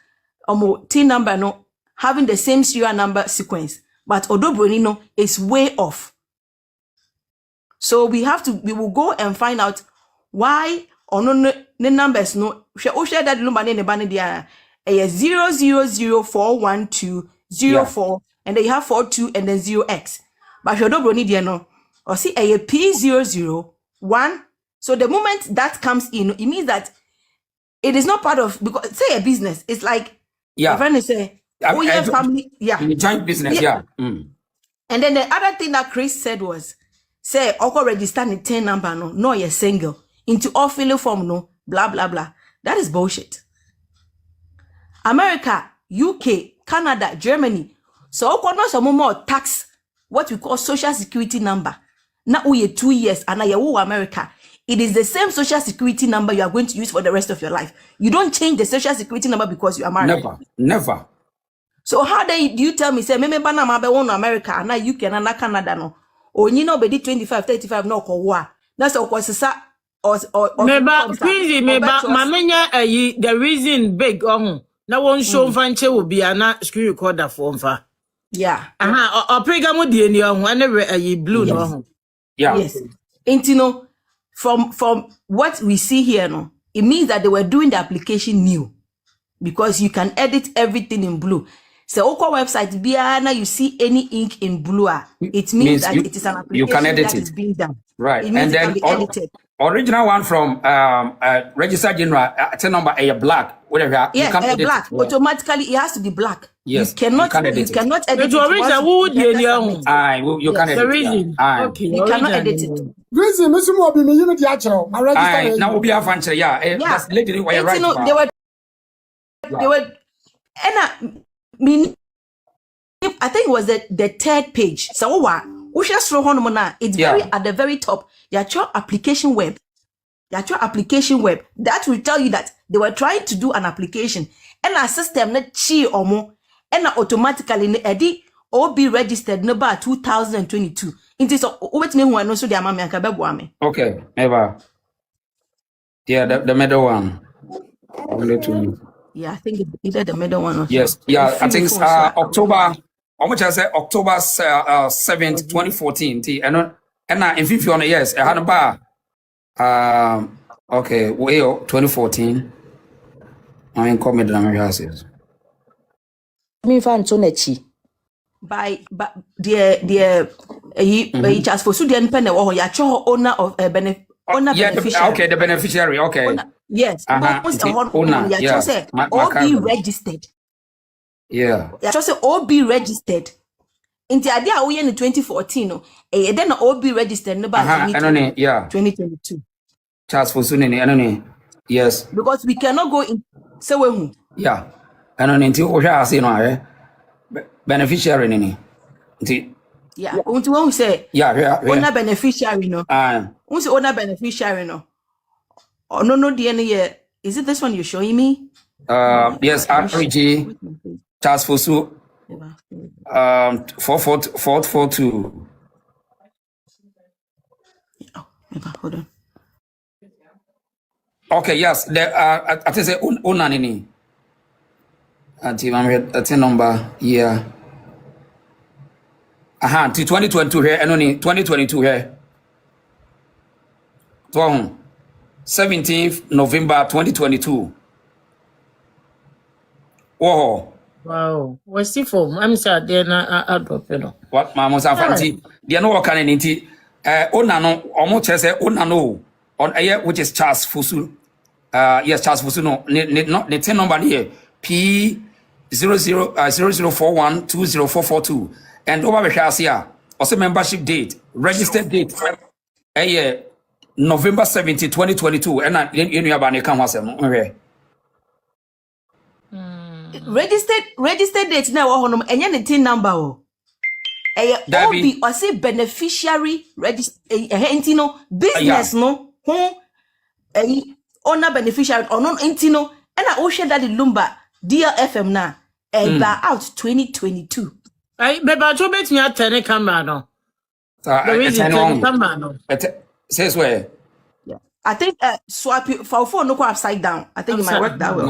S5: T number no having the same serial number sequence, but Odobroni no is way off. So we will go and find out why no numbers no share that Lumba ne bani dia 0004120 and then you have 42 and then 0x. But Odobroni dia no or see a P001. So the moment that comes in, it means that it is not part of, because say a business, it's like a friend is say, oh yeah, family, yeah.
S3: Joint business, yeah.
S5: And then the other thing that Chris said was, say, Oko register in 10 number, no, you're single. Into all filling form, no, blah, blah, blah. That is bullshit. America, UK, Canada, Germany. So Oko no some more tax, what we call social security number. Now we 2 years, and now America. It is the same social security number you are going to use for the rest of your life. You don't change the social security number because you are married.
S3: Never.
S5: So how do you tell me, say, me bana mabe won America, and now UK, and now Canada, no? Or you know, be 25, 35, no, ko wa. That's all, cause
S4: or the reason big, Na won show fanche will be ana screen recorder for mfa.
S5: Yeah.
S4: Opega mo die ni ho ane blue no ho.
S3: Yeah.
S5: Yes. And you know, from what we see here, no, it means that they were doing the application new because you can edit everything in blue. So, Oko website, Biana, you see any ink in blue, it means that it is an application
S3: you can edit
S5: that is being done.
S3: Right.
S5: It means
S3: And
S5: it can
S3: then
S5: be edited.
S3: original one from Register General, number a black, whatever.
S5: Yeah,
S3: you can edit
S5: black.
S3: it. Yeah.
S5: Automatically, it has to be black.
S3: Yes,
S5: you cannot edit
S3: it.
S5: You cannot edit
S4: The original would you
S3: can edit
S4: the reason.
S3: Aye.
S4: Okay.
S5: You cannot edit it.
S6: Reason, Mr. Mobi, me, you know, the actual. My register.
S3: Now we'll be a fancy, yeah. That's literally what you're
S5: And, you
S3: right.
S5: know, they were, and I think it was the third page. So what? It's very at the very top. Your application web. That will tell you that they were trying to do an application. And our system not chi or more. And automatically edi OB registered number 2022. It is what me one so the amame anka.
S3: Okay, never. Yeah, the middle one.
S5: Yeah, I think it's either the middle one or
S3: yes. Yeah, I think October. How much I say October 7th, 2014. And in 50 yes, I had a bar. Okay, well, 2014. I mean, come with the houses.
S5: Me fan to nechi. By the just for Sudan Penny or ya owner of a beneficiary.
S3: Okay, the beneficiary. Okay.
S5: Owner, yes.
S3: Owner. Yeah.
S5: Say OB registered.
S3: Yeah.
S5: Yeah. Just say OB registered. In the idea we in 2014, no. Then OB registered no
S3: yeah.
S5: 2022.
S3: Charles for Sunni, yes.
S5: Because we cannot go in. So we
S3: yeah. And on until I say no, beneficiary nini.
S5: Yeah. When we say owner beneficiary no. We say owner beneficiary no. Oh no DNA. Is it this one you're showing me?
S3: Yes, RPG Charles Fosu 442.
S5: Oh, hold on.
S3: Okay, yes. I think say owner nini. That's a number here. Till 2022 here, and only 2022 here. 17th November 2022. Wow.
S4: What's the form? I'm sorry, then I drop it.
S3: What, Mamma Fanti? They are no working in it. Onano, almost as a Onano on air, which is Charles Fusu. Yes, Charles Fusu. No, not the 10 number here. P 0041204442. And over here, also membership date, registered date. November 17, 2022. And you have an account.
S5: Registered date now and the tin number. OB or say beneficiary register business no owner beneficiary or non intino and I ocean that the Lumba DLFM now out 2022.
S4: I beba to bet me at 10 camera no. The reason camera no.
S3: Says where?
S5: I think swap for phone no go upside down. I think it might work that way.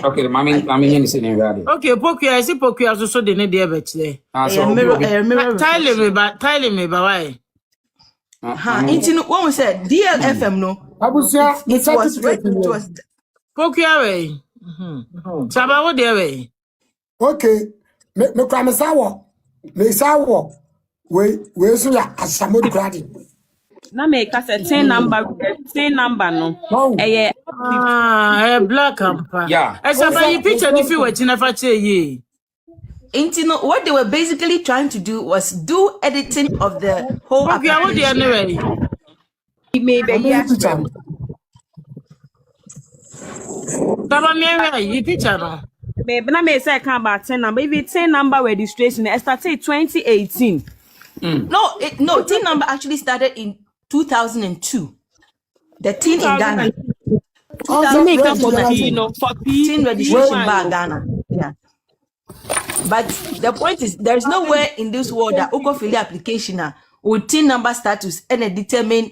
S3: Okay, mommy in the radio.
S4: Okay, Pokia, I see Pokia also the need there bet there.
S5: Mirror.
S4: Tell me why.
S5: Intino when we said DLFM no. It was
S4: Pokia way. Saba what there way.
S6: Okay. Me kwame sawo. Me sawo. We so ya asamo gradi.
S2: Na make us a 10 number no.
S4: Black camper.
S3: Yeah.
S4: As about your picture if you were to never say ye.
S5: Intino, what they were basically trying to do was do editing of the whole application.
S4: What anyway?
S2: Maybe yeah.
S4: Taba me you picture no.
S2: Babe, na me say can about 10 number. If it's 10 number registration, it started 2018.
S5: No, tin number actually started in 2002. The tin in Ghana. 2010 registration by Ghana. Yeah. But the point is, there's nowhere in this world that Okofili application with tin number status and determine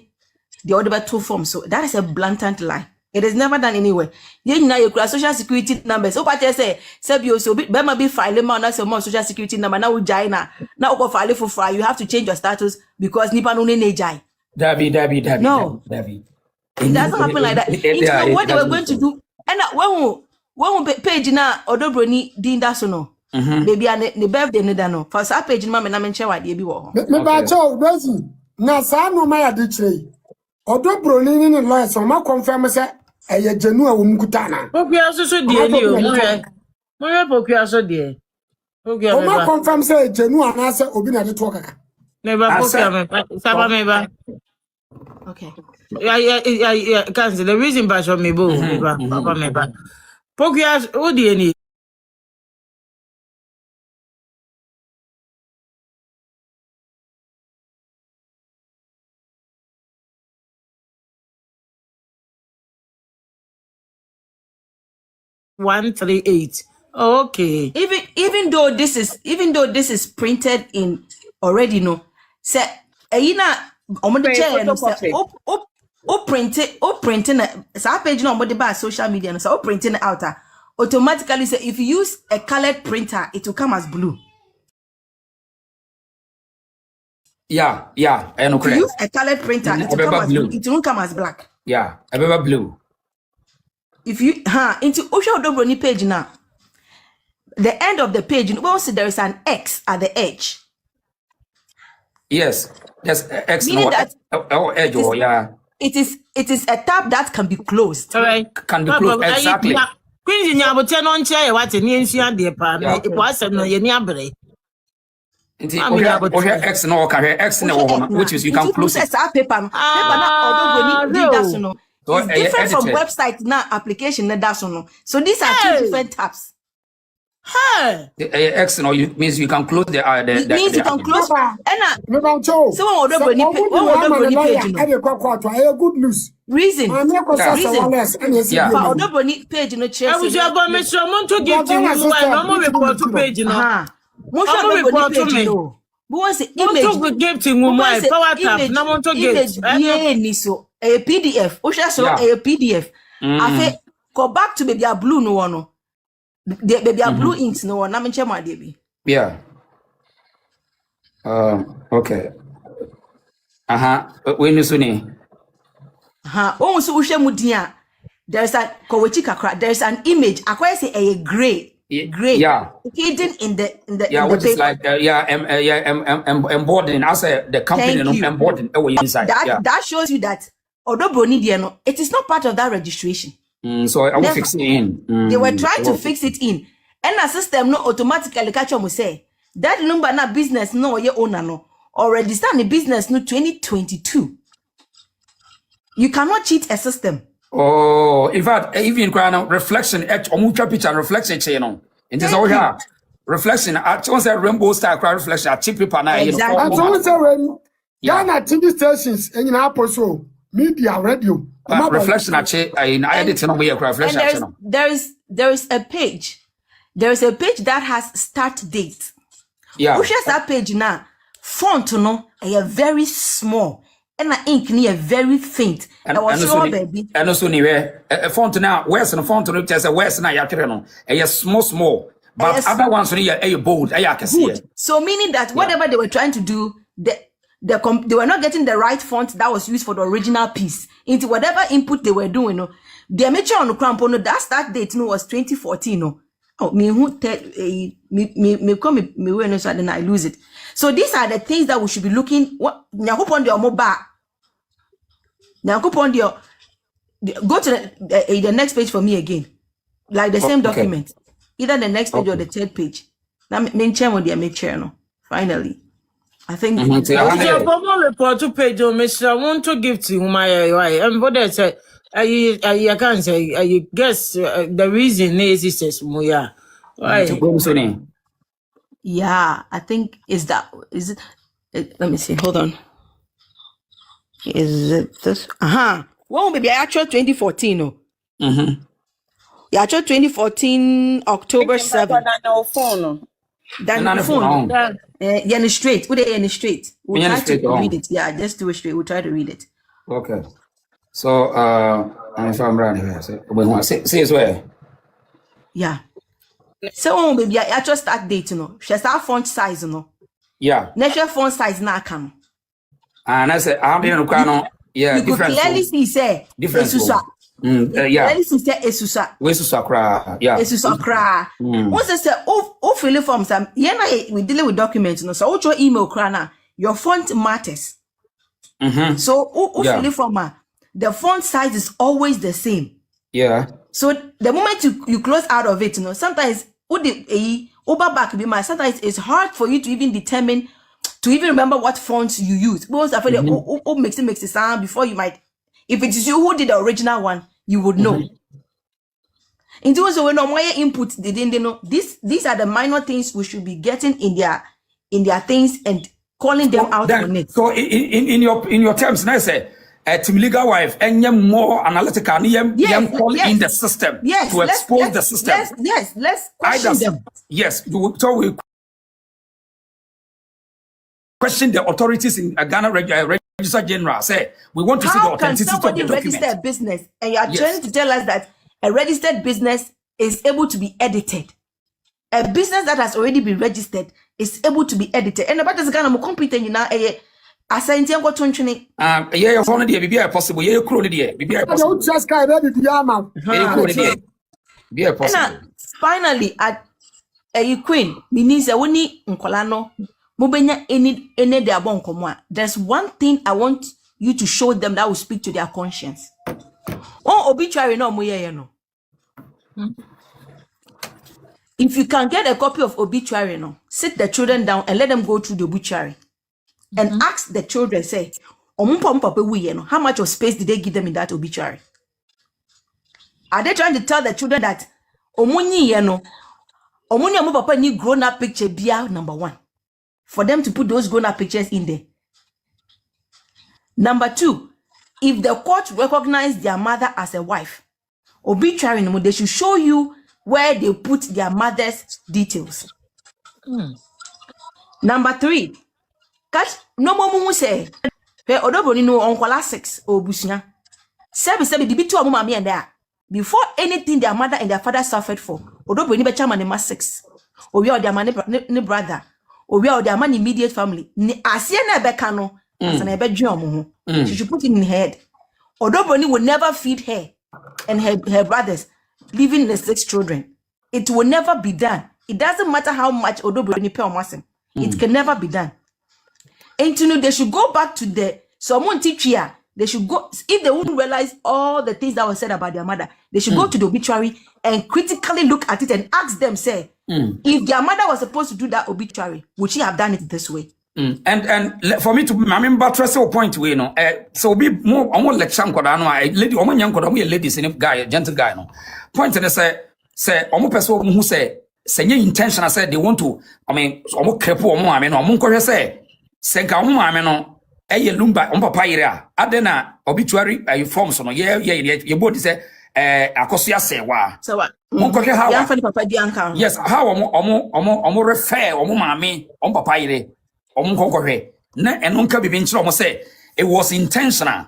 S5: the other two forms. So that is a blatant lie. It is never done anywhere. You know your social security numbers. So what you say you so be file man na more social security number now China. Now go file for fry. You have to change your status because nipa no ne jai.
S3: Dabi.
S5: No.
S3: Dabi.
S5: It doesn't happen like that. It's not what they were going to do. And when we page na odobroni din da so no. Baby and the birthday ne da no. For sa page ma me na menche wa de bi wo.
S6: Me ba cho Rosie na sa no ma ya de chire. Odobroni ni ne lawyer so ma confirm say eye jenu a wo mkuta na.
S4: Pokua so die ni o. Mo pokua so die. Pokua
S6: o ma confirm say jenu ana say obi na de to kaka.
S4: Me ba pokua me saba me ba.
S5: Okay.
S4: Yeah, cancel the reason by show me bo me ba. Papa me ba. Pokua o die ni. $138. Okay.
S5: Even though this is printed in already no. Say na omo de chair no say o printing na sa page no omo de ba social media no say o printing out automatically say if you use a colored printer it will come as blue.
S3: Yeah, I know
S5: If you
S3: correct.
S5: use a colored printer it will come as blue. It won't come as black.
S3: Yeah, Ebeba blue.
S5: If you into Osha Odobroni page now, the end of the page, you will see there is an X at the edge.
S3: Yes, there's X
S5: Meaning
S3: no
S5: that
S3: edge or yeah.
S5: It is a tab that can be closed.
S4: All right.
S3: Can be closed exactly.
S4: Queen nya bo ten on chair what ni ensua de pa na e was no ye ni abre.
S3: Or X no carry X no which is you can close it.
S5: Paper na Odobroni did that no.
S3: So,
S5: It's different from website now application na that no. So these are two different tabs.
S4: Hey.
S3: X no means you can close the
S5: It means you can close
S6: Me ba cho.
S5: so when Odobroni page no.
S6: I dey kwa good news.
S5: Reason.
S6: I make us
S3: Yeah.
S5: For Odobroni page no share.
S4: I was about me so want to give you one more report to page no.
S5: Most of Odobroni page no. But once image
S4: to give to my power tap na want to give.
S5: Yeah, ni so a PDF. Osha so a PDF. Afi go back to baby blue no one no. The baby blue inks no one. Na menche ma dey bi.
S3: Yeah. Okay. When you suni.
S5: Oh, so ushe mudia. There's a kowechi kakra. There's an image. Akwa say a gray. Gray.
S3: Yeah.
S5: Hidden in the
S3: Yeah,
S5: in
S3: which
S5: the
S3: is like embodying as the company no embodying inside.
S5: That shows you that Odobroni there no, it is not part of that registration.
S3: So I will fix it in.
S5: They were trying to fix it in. And the system no automatically catch on say that Lumba na business no ye owner no or register the business no 2022. You cannot cheat a system.
S3: Oh, in fact, even reflection picture reflection channel. It is all here. Reflection at once a rainbow star reflection at cheap paper now.
S5: Exactly.
S6: And so say when Ghana TV stations and in Apostle media radio.
S3: Reflection at I edit no way reflection channel.
S5: There is a page. There is a page that has start date.
S3: Yeah.
S5: Who shares that page now? Font no, a very small. And the ink near very faint.
S3: And
S5: also baby.
S3: And also anywhere a font now, where's the font no just a where's na yatreno. A small. But
S5: Yes.
S3: other ones need a bold. I can see it.
S5: So meaning that whatever they were trying to do, they were not getting the right font that was used for the original piece into whatever input they were doing. No, the amateur on the cramp no that start date no was 2014. No, oh me who tell me come me when so then I lose it. So these are the things that we should be looking. What nyakopon the mobile. Nyakopon the go to the next page for me again, like the same document. Either the next page or the third page. Now, mention what they make channel. Finally, I think.
S4: The report to page on Mr. I want to give to my and what I say. I can't say. I guess the reason is this Moya. Why?
S5: Yeah, I think is it? Let me see. Hold on. Is it this? Well, maybe actual 2014. No. Yeah, actual 2014 October 7th. Then the phone. Yeah, straight. Would they straight? We'll try to read it. Yeah, just do it straight. We'll try to read it.
S3: Okay. So if I'm running here, say as well.
S5: Yeah. So baby, I just start date, you know. She start font size, you know.
S3: Yeah.
S5: Natural font size na come.
S3: And I said, I didn't know. Yeah,
S5: You could clearly see say
S3: difference.
S5: Esusa.
S3: Yeah.
S5: Clearly see say Esusa.
S3: We Esusa. Yeah.
S5: Esusa cry. Once say oh fill form some. Yeah, na we dealing with documents, you know. So your email cry na your font matters. So fill form the font size is always the same.
S3: Yeah.
S5: So the moment you close out of it, you know, sometimes sometimes it's hard for you to even determine, to even remember what fonts you use. Because I feel makes it sound before you might, if it is you who did the original one, you would know. In terms of when my input, they didn't know. These are the minor things we should be getting in their things and calling them out on it.
S3: So in your terms, now say to legal wife and more analytical call in the system to expose the system.
S5: Let's question them.
S3: Yes, so we question the authorities in Ghana Register General. Say we want to see the authenticity of the document.
S5: How can somebody register a business and you are trying to tell us that a registered business is able to be edited? A business that has already been registered is able to be edited. And about this Ghana, I'm competent, you know. Asante ngo tonchene
S3: yeah phone dey bibia possible yeah kro dey bibia possible
S6: you just guy ready to yama
S3: bibia possible.
S5: And finally at a queen means a woni nkola no mobenya any de abonkomo. There's one thing I want you to show them that will speak to their conscience. Obituary no mo ye no. If you can get a copy of obituary no, sit the children down and let them go through the obituary. And ask the children, say, how much of space did they give them in that obituary? Are they trying to tell the children that omuni papa need grown-up picture bia number one? For them to put those grown-up pictures in there. Number two, if the court recognize their mother as a wife, obituary, they should show you where they put their mother's details. Number three, catch no more say odoboni no onkwala 6 obusia sebi the bitu omo mama and there before anything their mother and their father suffered for odoboni be chama ne 6 owi o their man ne brother owi o their man immediate family ni asie na ebeka no asa na ebe dwe omo ho she should put it in her head. Odoboni will never feed her and her brothers leaving the 6 children. It will never be done. It doesn't matter how much odoboni pay omo. It can never be done. And to know they should go back to someone teach here. They should go, if they wouldn't realize all the things that were said about their mother, they should go to the obituary and critically look at it and ask them, say, if their mother was supposed to do that obituary, would she have done it this way?
S3: And for me to remember trust point we know so be more almost like some lady ladies in guy gentle guy no point and say almost person who say intention. I said they want to almost crepo no say senka omo no Lumba papa ire adena obituary forms no ye body say Akosua Serwaa monkoke how yes how omo refer omo maame papa ire omo kokohwe na eno nka bibi nchira omo say it was intentional.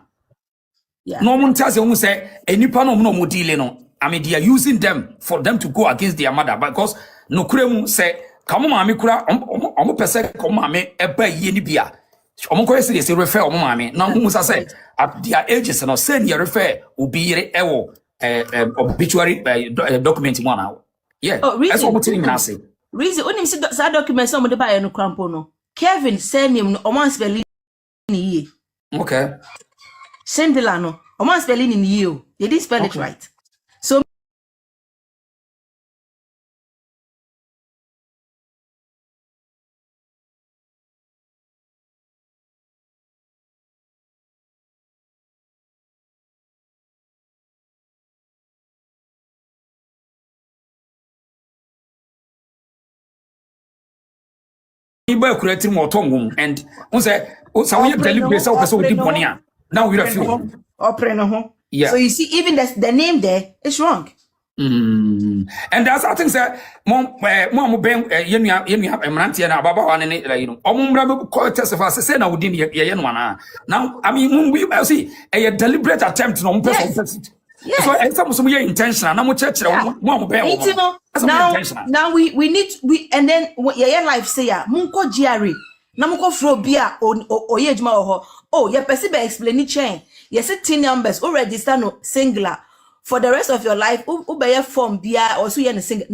S3: No one tells you say enipa no omo deal no they are using them for them to go against their mother because no kuremu say kamo maame kura omo pese kamo maame eba ye ni bia omo ko yesi dey refer omo maame na omo say at their ages no say they refer obi yire ewo obituary document mo na yeah that's what we now say
S5: reason onim see that document some dey buy no crampo no Kevin surname no omo spelling ni ye
S3: okay
S5: Sendela no omo spelling ni ye o they didn't spell it right. So
S3: and say we deliberate so person with money now we refuse.
S5: yeah. So you see even the name there is wrong.
S3: And that's I think that mom ben yenu emrantie na baba one ne you know omumra be call testify say na wodi ye no na now I mean we see a deliberate attempt no person
S5: Yes.
S3: so some ye intentional na mo church mo ben
S5: now we need and then your life say ya munko GRA na munko fro bia oye adwuma ho oh ye person be explain chain ye say 10 numbers o register no singular for the rest of your life ubeye form bia or so ye no single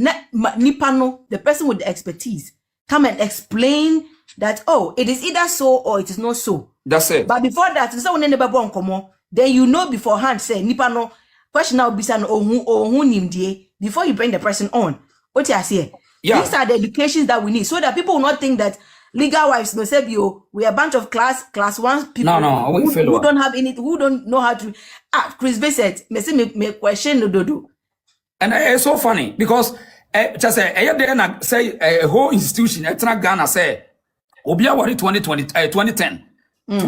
S5: nipa no the person with the expertise come and explain that oh it is either so or it is not so.
S3: That's it.
S5: But before that so when never born come then you know beforehand say nipa no question now bisa no ohun nimdie before you bring the person on. What you say? Yeah. These are the educations that we need so that people will not think that legal wives no say we are a bunch of class 1 people who don't have any who don't know how to Chris Bassett me question no do.
S3: And it's so funny because just say a whole institution Ghana say obia wari 2010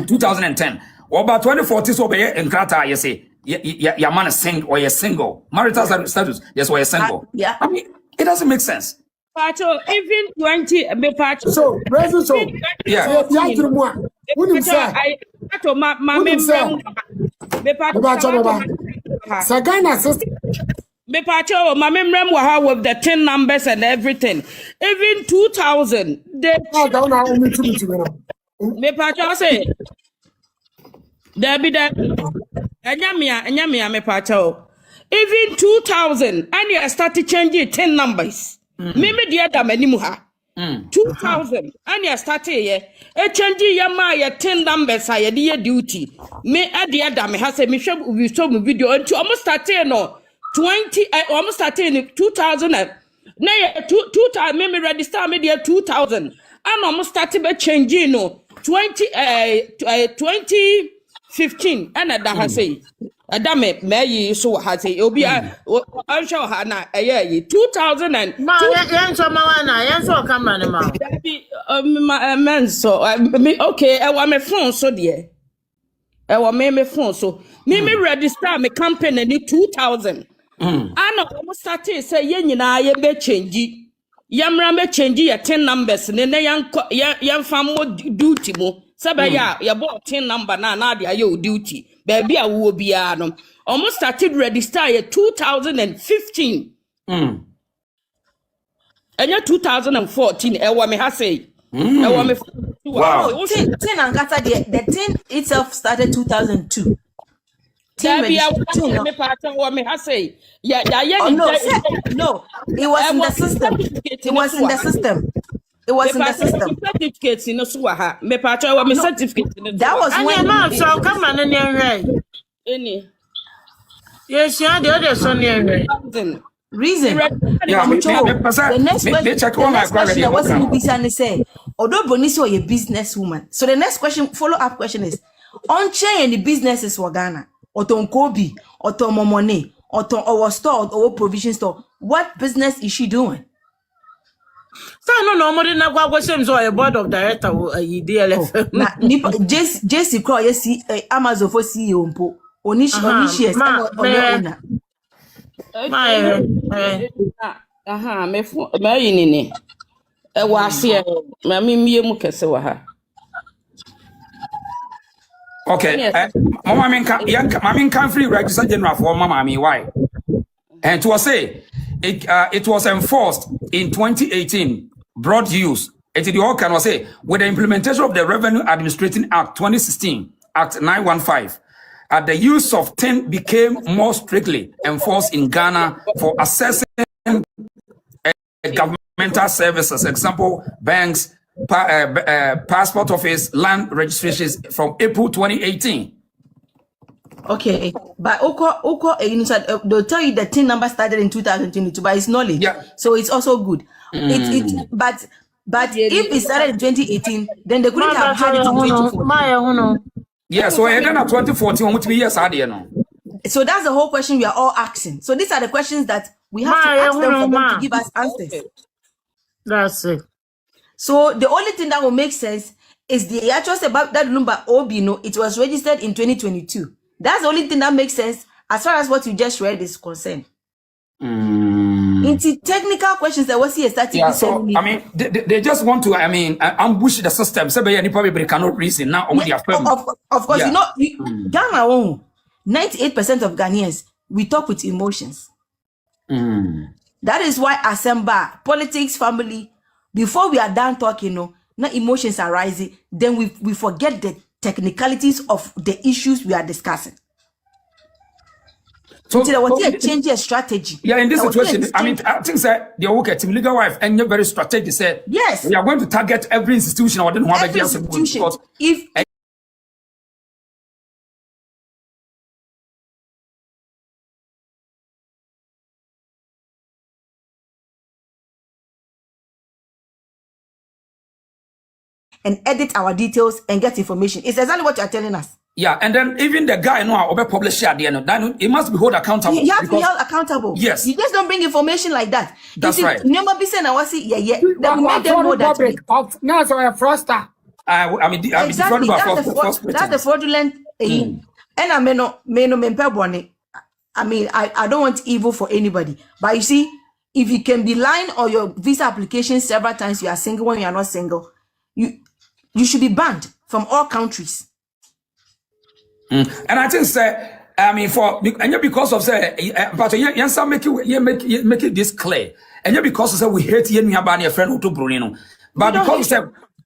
S3: 2010 or about 2014 so be in Krata you say your man is single or you're single marital status yes or you're single.
S5: Yeah.
S3: I mean it doesn't make sense.
S2: Pacho, even 20 me pacho.
S6: So, President, so
S3: yeah.
S6: Wouldn't say.
S2: Pacho, my me
S6: pacho. Sagana system.
S2: Me pacho, my memorandum with the 10 numbers and everything. Even 2000, they. Me pacho say. There be that. Enyamia me pacho. Even 2000, and you started changing 10 numbers. Mimi dia da manimu ha 2000 and you started ye e change ya ma ye 10 numbers ye de duty me adia da me ha say me hwe we show me video until almost started no 20 almost started in 2000 na ye 2000 me register me dia 2000 and almost started be changing no 2015 and that ha say Adame me so ha say obi ansho ha na 2000 and
S4: ma yenso ma na yenso camera ne ma
S2: men so okay I want my phone so there I want me phone so me register me company ni 2000 and almost started say ye nyina ye be change yamra me change ye 10 numbers ne yan fam duty mo sabaya ya bought 10 number na dia ye duty baby a wo bia no almost started register ye 2015 and 2014 e wa me ha say e wa me
S5: wow 10 ankata the 10 itself started 2002
S2: baby a me pattern wa me ha say yeah
S5: no it was in the system it was in the system
S2: certificate in so ha me pattern wa me certificate
S5: that was when
S4: man so come on in here
S2: any
S4: yes yeah the other son here
S5: reason
S3: yeah
S5: the next question was in Bisani say although Bonisi was a business woman so the next question follow-up question is on chain any businesses for Ghana or Tonkobi or Tomomone or store or provision store what business is she doing?
S4: So no more than a same so a board of director DLF
S5: JC Crow yes Amazon for CEO mpo onishi yes owner
S2: me fo ma yinini e wa se ma mie mu kese wa ha
S3: okay mama men can free register general for mama me why and to say it was enforced in 2018 broad use it the all can say with the implementation of the Revenue Administrating Act 2016 Act 915 the use of tin became more strictly enforced in Ghana for accessing governmental services, example, banks, passport office, land registrations from April 2018.
S5: Okay, but they'll tell you the tin number started in 2022, but it's knowledge, so it's also good. But if it started in 2018, then they couldn't have had it in 2014.
S3: Yeah, so again at 2014, which years are there now?
S5: So that's the whole question we are all asking. So these are the questions that we have to ask them for them to give us answers.
S4: That's it.
S5: So the only thing that will make sense is the actual about that Lumba Obino. It was registered in 2022. That's the only thing that makes sense as far as what you just read is concerned. Into technical questions that was here starting.
S3: Yeah, so I mean, they just want to, I mean, ambush the system. So any probably cannot reason now.
S5: Yeah, of course,
S3: Yeah.
S5: Ghana, 98% of Ghanaians, we talk with emotions. That is why Asemba, politics, family, before we are done talking, now emotions are rising, then we forget the technicalities of the issues we are discussing. So there was a change of strategy.
S3: Yeah, in this situation, I mean, I think that the work at Team Legal Wife and you're very strategic. Said
S5: yes,
S3: we are going to target every institution or
S5: every institution. If and edit our details and get information. It's exactly what you are telling us.
S3: Yeah, and then even the guy publish at the end of that, it must be held accountable.
S5: You have to be held accountable.
S3: Yes.
S5: You just don't bring information like that.
S3: That's right.
S5: Remember, be saying I was yeah. Then we make them know that.
S6: Now, so a froster.
S3: I mean,
S5: exactly. That's the fraudulent. And I may not I mean, I don't want evil for anybody. But you see, if you can be lying on your visa application several times, you are single when you are not single, you should be banned from all countries.
S3: And I think, sir, I mean, because of but you make it this clear, and you because of we hate you about your friend Uto Brunino, but because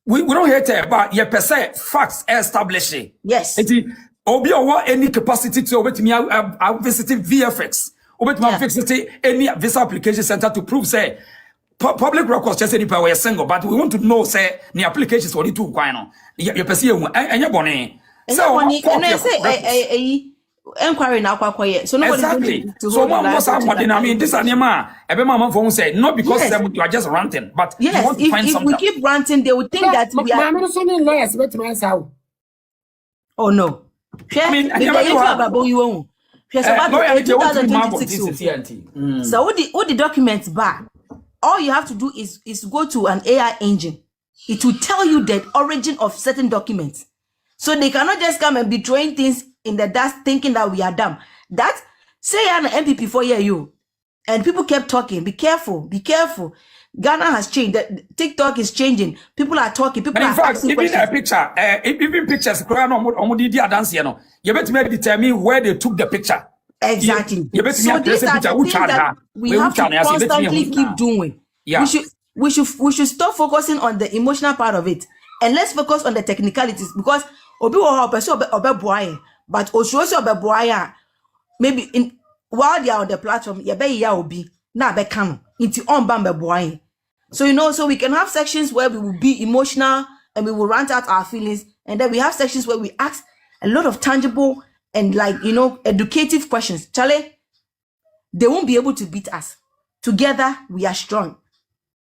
S3: we don't hate her, but you per se facts establishing.
S5: Yes.
S3: Obi or any capacity to over to me, I visited VFX, over to visit any visa application center to prove say public records just any power single, but we want to know say the applications for the two guano. You perceive and your bonnet. So
S5: and I say inquiry now so nobody
S3: exactly. So I mean this animal every mama phone said not because you are just ranting, but
S5: yes,
S3: you want to find something.
S5: If we keep ranting, they would think that we are. Oh no. I mean, so what the documents back, all you have to do is go to an AI engine. It will tell you the origin of certain documents. So they cannot just come and be throwing things in the dust thinking that we are dumb. That say an MPP for you. And people kept talking. Be careful. Ghana has changed. TikTok is changing. People are talking. People are asking questions.
S3: Even pictures, you better maybe tell me where they took the picture.
S5: Exactly. So these are the things that we have to constantly keep doing.
S3: Yeah.
S5: We should stop focusing on the emotional part of it, and let's focus on the technicalities, because obi wo person obe boy, but oshoso obe boy maybe in while they are on the platform ye be ya obi na be kan into on bamba boy. So so we can have sections where we will be emotional and we will rant out our feelings, and then we have sections where we ask a lot of tangible and educative questions. Charlie, they won't be able to beat us. Together we are strong.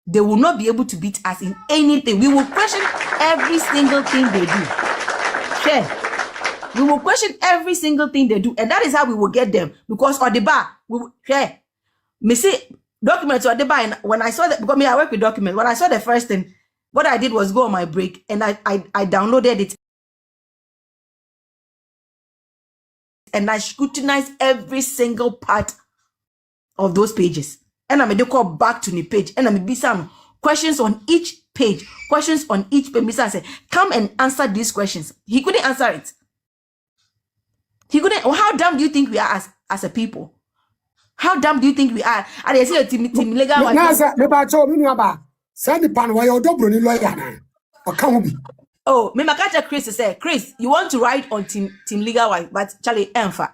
S5: They will not be able to beat us in anything. We will question every single thing they do. We will question every single thing they do, and that is how we will get them. Because on the bar, we will me see documents on the bar. And when I saw that, because I work with documents. When I saw the first thing, what I did was go on my break and I downloaded it. And I scrutinized every single part of those pages. And I made a call back to the page. And I made some questions on each page. Mr. said, come and answer these questions. He couldn't answer it. He couldn't. How dumb do you think we are as a people? How dumb do you think we are? And they say team legal. Oh, me makata Chris say, Chris, you want to write on team legal wife, but Charlie Enfa.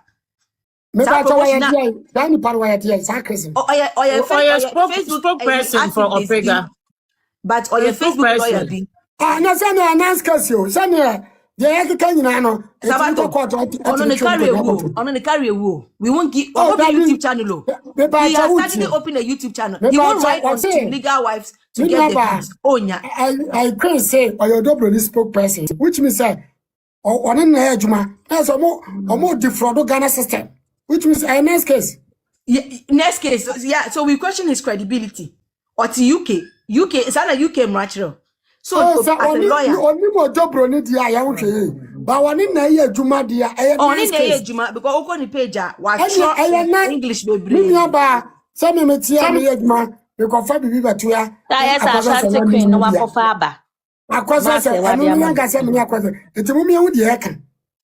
S4: Facebook spokesperson for Opega.
S5: But or your Facebook lawyer be.
S6: Na say na announce case you. Say na dey can you know.
S5: On the carry a we won't give YouTube channel. We are starting to open a YouTube channel. He won't write on team legal wives to get the views.
S6: I can say or your double spokesperson, which means say on in ejuma. That's a more defraud Ghana system. Which means next case.
S5: Yeah, next case. Yeah, so we question his credibility. Or to UK is that a UK natural. So as a lawyer,
S6: only more job running the but one in a juma dia
S5: only a juma because on the page was English baby.
S6: Some metia me adwuma because fa bibi batoa.
S5: Yes, Ashanti Queen no wakofa aba.
S6: Akwasa say anu me nka say me akwasa. Enti mu me hu de eka.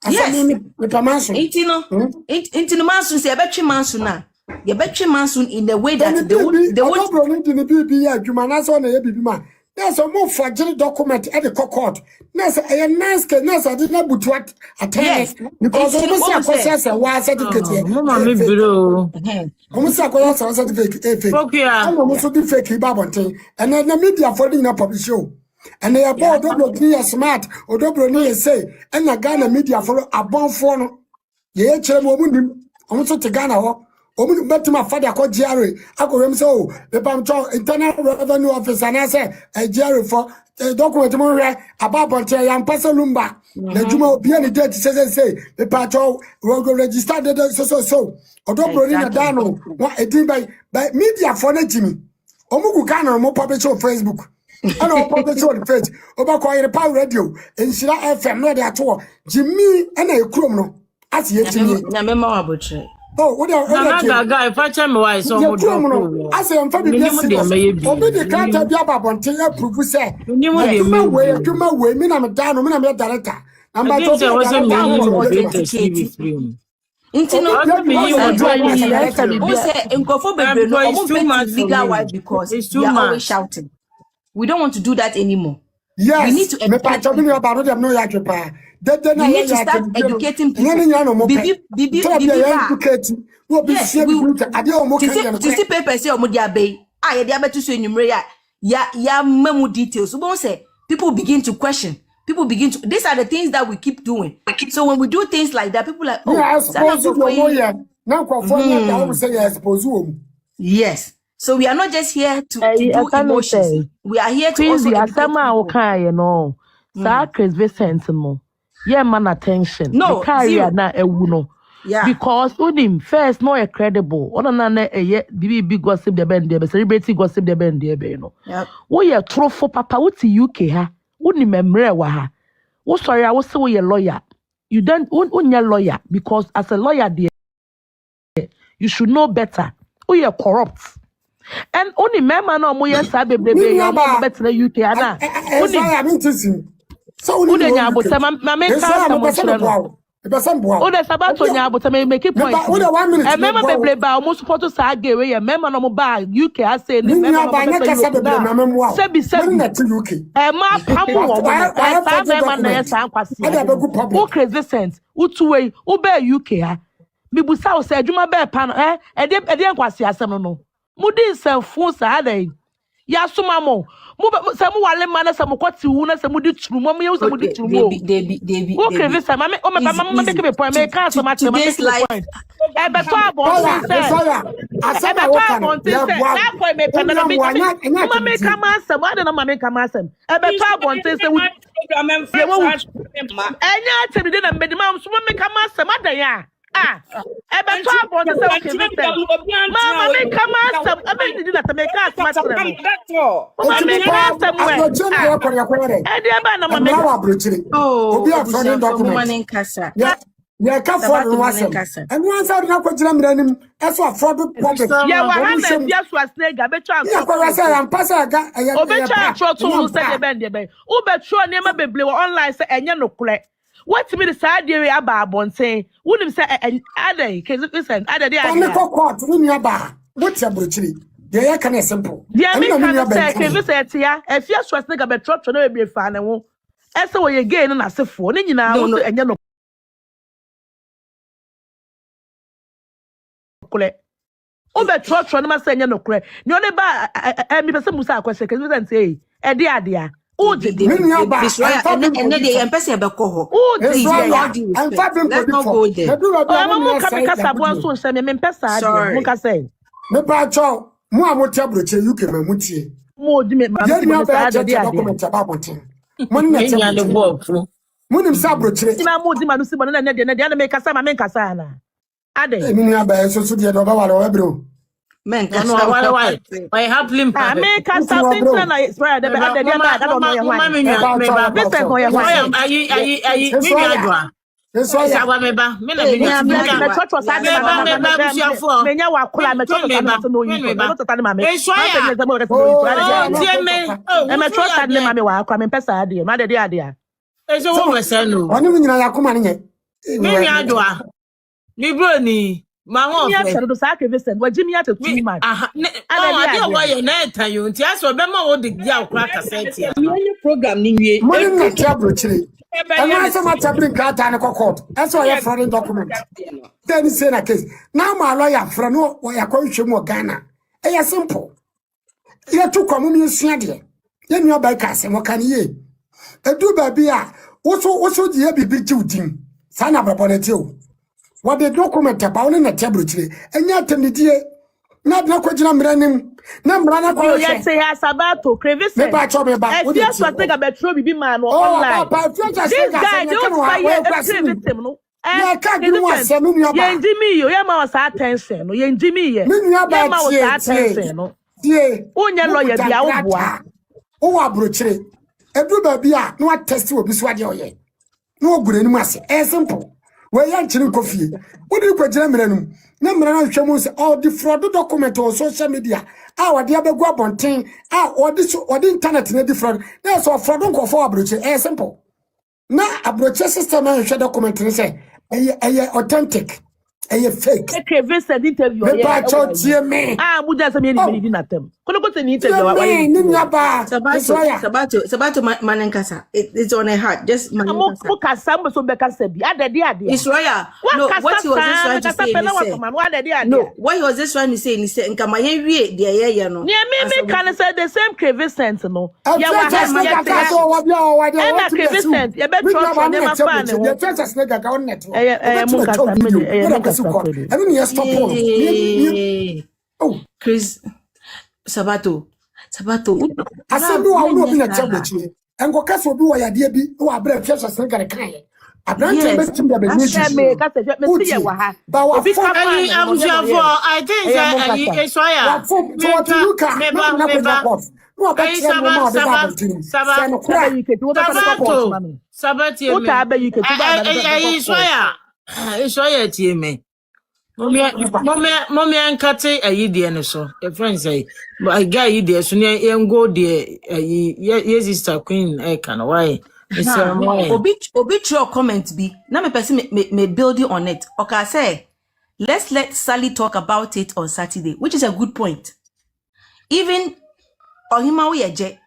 S5: Yes.
S6: Me tamanso.
S5: Inti no manso say ebetwe manso na. Ye betwe manso in the way that they would
S6: bro need the bibi adwuma na so na ye bibi ma. There's a more fragile document at the court. There's a nice case, I did not put what attend because almost a process was certificate. Almost a process certificate. Almost a fake babonte, and then the media for the public show. And they are both double smart or double say, and a Ghana media for a bomb phone. Ye woman almost to Ghana. Bet my father called Jerry. I could so the internal revenue office and I say a Jerry for a document about and Pastor Lumba. The Juma be any dead says say the patrol will go register the so. Although Brolina Dano, what a thing by media for Jimmy. Omuku Ghana, more public show Facebook. I know public show on Facebook. Over quiet power radio and Shira FM, no, they are all Jimmy and a criminal. As yet to me. Oh, what are
S4: guy? If I tell me why so much,
S6: I say I'm family. Obi the can't be about Bonte prove say. You my way, me na me down, me na me director. I'm about to
S5: because they are always shouting. We don't want to do that anymore.
S6: Yes,
S5: we need to educate them. We need to start educating people. Bibi. Yes, to see papers say omo dia bay. Ah, dia betu so enumere ya memu details. So say people begin to question. These are the things that we keep doing. So when we do things like that, people are yes. So we are not just here to do emotions. We are here to also
S2: man attention.
S5: No,
S2: yeah. Because unim first no credible. Ona big gossip the bend there, celebrity gossip the bend there, no. We are true for papa wuti UK ha. Unim memre wa ha. Oh sorry, I was say we a lawyer. You don't unya lawyer because as a lawyer there, you should know better. We are corrupt. And only member no mo yes baby better the UK ana.
S6: So
S2: make it point. Remember baby ba almost support to say again we remember no mo ba UK I say remember no ma pamu na yes ankwasi. Who crazy sense? Who two way? Who be UK ha? Bibusa o say adwuma be pa no e de ankwasi asem no. Mudi senfo sa adai ya soma mo se mo wale ma na se mo kwati wu na se mudi tru mo me se mudi tru mo okay this time me make me point me can so much me make point e be to abon say e be to abon say na point me pe na me come answer why na me come answer e be to abon say program em enya tell me dey na me ma so me come answer madan ya ebe to abon to say okay mama me come asem ebe did that make us match them mama me come asem we e dey ba na mama
S6: obi afọ document
S5: kasa
S6: ya ka for no asem and one side na kwagina mranim eso afọ do public
S2: ya wa ha na bia so asnega be twa
S6: ya kwa say am pasa ga
S2: obi twa tro to say dey bend dey be u be tro ne ma beble online say enye no kure. What me the side area about bonten? Wouldn't say adey case listen adey
S6: I court we aba what's your bruchiri dey can simple
S2: dey me can say case say tia e fia so snake be trot no be fa ne ho e say we again na asefo ne nyina wo enye no kule o be trot no ma say enye no kule ni o ne ba me pese musa akwese case listen say e dey adea o de
S5: and they empese be ko ho let's not go there
S2: mo ka kasa bo so se me mpesa ade mo ka say
S6: me pa cho mo amotia broche UK ma mutie
S2: mo di me ma ade
S6: document about bonten mo na tia de bo mo nim sa broche
S2: na mo di ma no si bo na de na me kasa ma me kasa na ade
S6: me ni aba so de do ba wale wa bro
S4: men kasa why I have limp
S2: me kasa things na spread the ade de ba that no me why
S4: listen ko ye why ayi me adwa
S6: so ya
S4: Sawa meba. Me na
S5: Hey,
S4: me
S5: yeah,
S4: na.
S5: me na church was
S4: Meba busuafo.
S2: me nya wa kola me church was no yi no to tane ma me
S4: Eswa ya.
S6: Oh,
S4: Tie me. Oh,
S2: e me trust tane ma me wa akwa me pesa ade ma de ade a
S4: Eso wo wese no.
S6: oni mi nyina yakoma ne nye.
S4: Me nwa doa. Ni bro ni. Ma won
S2: me ya
S4: fe.
S2: sero do sa ke vesen wa jimi ate too much
S4: Aha. Ade wo ye na etan yo. Nti aso be ma wo de dia okra kaseti ya.
S2: me any program ni wie
S6: Money na tabro chire. And I say my tabling card and court. That's why I fraud document. Then he say na case. Now my lawyer fra no wa yakon hwemu Ghana. E simple. You took komumi nsua de. Ye nua ba ka se mo kan ye. Edu ba bia wo die bibi ji udin. Sa na brabolete o. What the document about na tabro chire. Enya temdie. Na kwagina mranim. Na mrana kwa
S2: you say ya sabato crevice
S6: me ba cho me ba.
S2: if you so take a betro bibi man online this guy don't fire a victim no Yenjimi yo ya ma wasa attention no yenjimi ye ya ma wasa attention no
S6: die
S2: onye lawyer bia wo boa
S6: o wa brochire edu ba bia no attest obi so ade oye no ogure ni ase simple we ya nchiri kofie wodi kwagina mranum na mrana hwemu se all the fraud document on social media wade abegu abonten wade internet na different na so fraud nko for abroche simple na abroche system na hwe document ni say authentic fake
S2: crevice interview
S6: me ba cho tie me
S2: buja se me ni di natem ko se ni interview wa
S6: ni nyaba
S5: Sabato manenkasa. It's on a heart. Just manenkasa.
S2: Mo kasa mo so be kasa bi adede ade
S5: Israel. No, what he was just trying to say. No, what he was just trying to say, he said, "Nka ma yen wie de ye no."
S2: Yeah, me can say the same crevice no.
S6: Yeah, wa ha so wa bia wa de
S2: na crevice ye be trust dem afa ne.
S6: The chances na gaga on net.
S2: Mo kasa me
S6: I mean, yes, stop on. Oh,
S5: Chris Sabato.
S6: I said, no, I will be a tablet. And go cast will be why I did be, who are bread, just as I got a kind. I don't best to be a
S2: me see ya wa ha.
S6: But
S4: I think that is why
S6: so what you can no, that's
S4: Mommy and Catty, a yidian so. A friend say, but I got you there, so near young go dear, yes, sister Queen, I can why.
S5: Obit your comment be. Now me person may build you on it. Okay, say, let's let Sally talk about it on Saturday, which is a good point. Even on him je,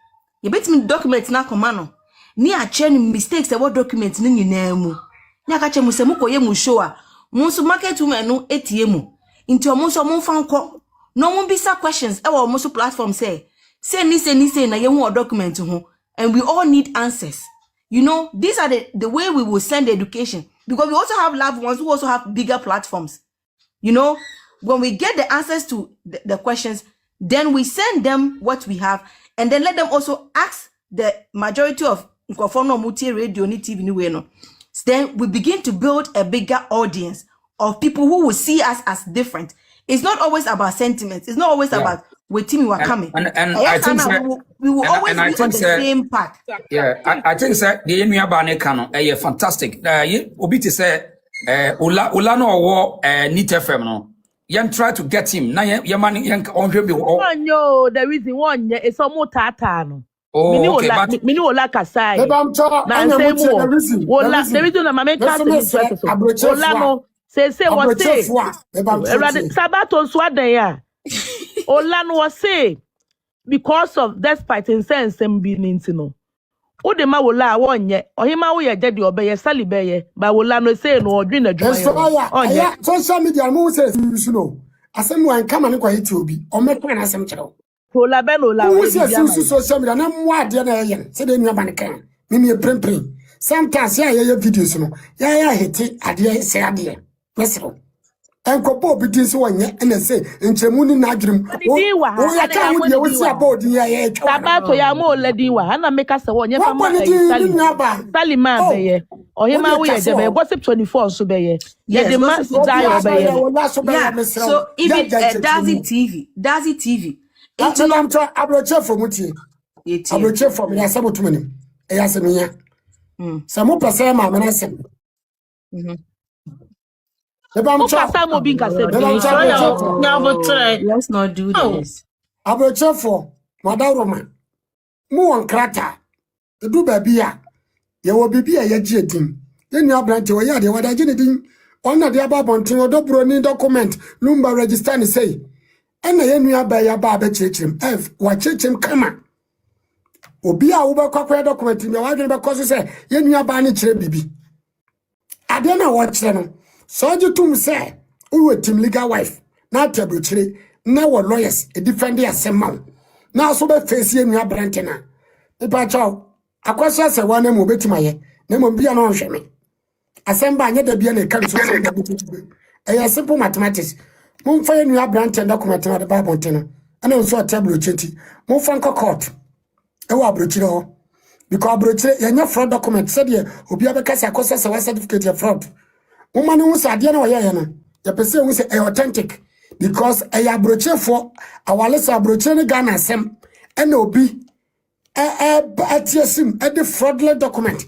S5: you bet me documents na komano. Ni a chain mistakes about documents ni nemu. Ni akache musemuko ye mushoa. Musu market women no etiemu. Into musu munfanko. No mun bisa questions. Ewa musu platform say ni na yemu document ho. And we all need answers. You know, these are the way we will send education. Because we also have loved ones who also have bigger platforms. You know, when we get the answers to the questions, then we send them what we have. And then let them also ask the majority of Muti radio ni TV ni no. Then we begin to build a bigger audience of people who will see us as different. It's not always about sentiments. It's not always about where team we are coming.
S3: And I think
S5: we will always be on the same path.
S3: Yeah, I think that the Enya Bane Kano, fantastic. Obiti say, Ula no war, Nit FM no. Yan try to get him. Na yamani yan on him.
S2: No, the reason one is more tatano.
S3: Oh, okay, but
S2: mini ola kasai.
S6: Na
S2: the reason na mama kasa ola no say what say. Sabato swaden ya. Ola no say because of despite sense be nintino. O de ma wola wonye ohima wo ye je de obeye sali beye ba wola no say no odwin adwuma
S6: social media mo say you know asem wan kama ne kwa hiti obi o me plan asem kire
S2: Ola ben ola
S6: we say social media na mo ade na ye se de nua ban kan me prempren sometimes ya videos no ya hiti ade se ade mesro enkopo obi din so wonye na say nchemu ni na adwum o ya ka wo de wo si about ya
S2: Sabato ya mo ledi wa na make us wonye fama Salima beye ohima wo ye de be gossip 24 so beye ye de ma die beye
S5: so even Dazi TV
S6: into am to abroche from utie abroche from ya sabotu manim e ya semenya samo pese ma menasem The bam
S7: Oka
S6: chop.
S7: Samo bin kasa
S6: The bam
S7: bi.
S6: chop.
S4: So
S6: The
S4: ya
S6: chop.
S4: nyabotre.
S5: Let's not do
S4: Oh,
S5: this.
S6: Abrochefo, Madam Roman. Mu on krata. Do baby ya. Ye wo bibi ya gye din. Ye nua brante wo ya de wada gye ne din. Ona de aba bonten odobro ni document Lumba register ni say. Ena ye nua ba ya ba kyerkyerem. Wa kyerkyerem kama. Obi a wo be kwakwa document mi wa dwene be koso say ye nua ba ni kyerɛ bibi. Ade na wo kyerɛ no. So je tum say wo team legal wife. Na tabrokyere na wo lawyers e defend asema. Na so be face ye nua brante na. Ipa chaw. Akosua Serwaa na mo betima ye. Na mo bia no nhwɛ me. Asemba anya da bia na ka so say da betutu. E simple mathematics. Mo fa ye nua brante document na de ba bonte no. Ana nso table chenti. Mo fa nko court. E wa abrokyere ho. Because abrokyere ye nya fraud document said ye obi abeka say Akosua Serwaa certificate ye fraud. Mo ma no hu say ade na wo ye no. Ye pese hu say authentic because e ya abrokyere for awale say abrokyere ne Ghana asem. Ena obi sim the fraudulent document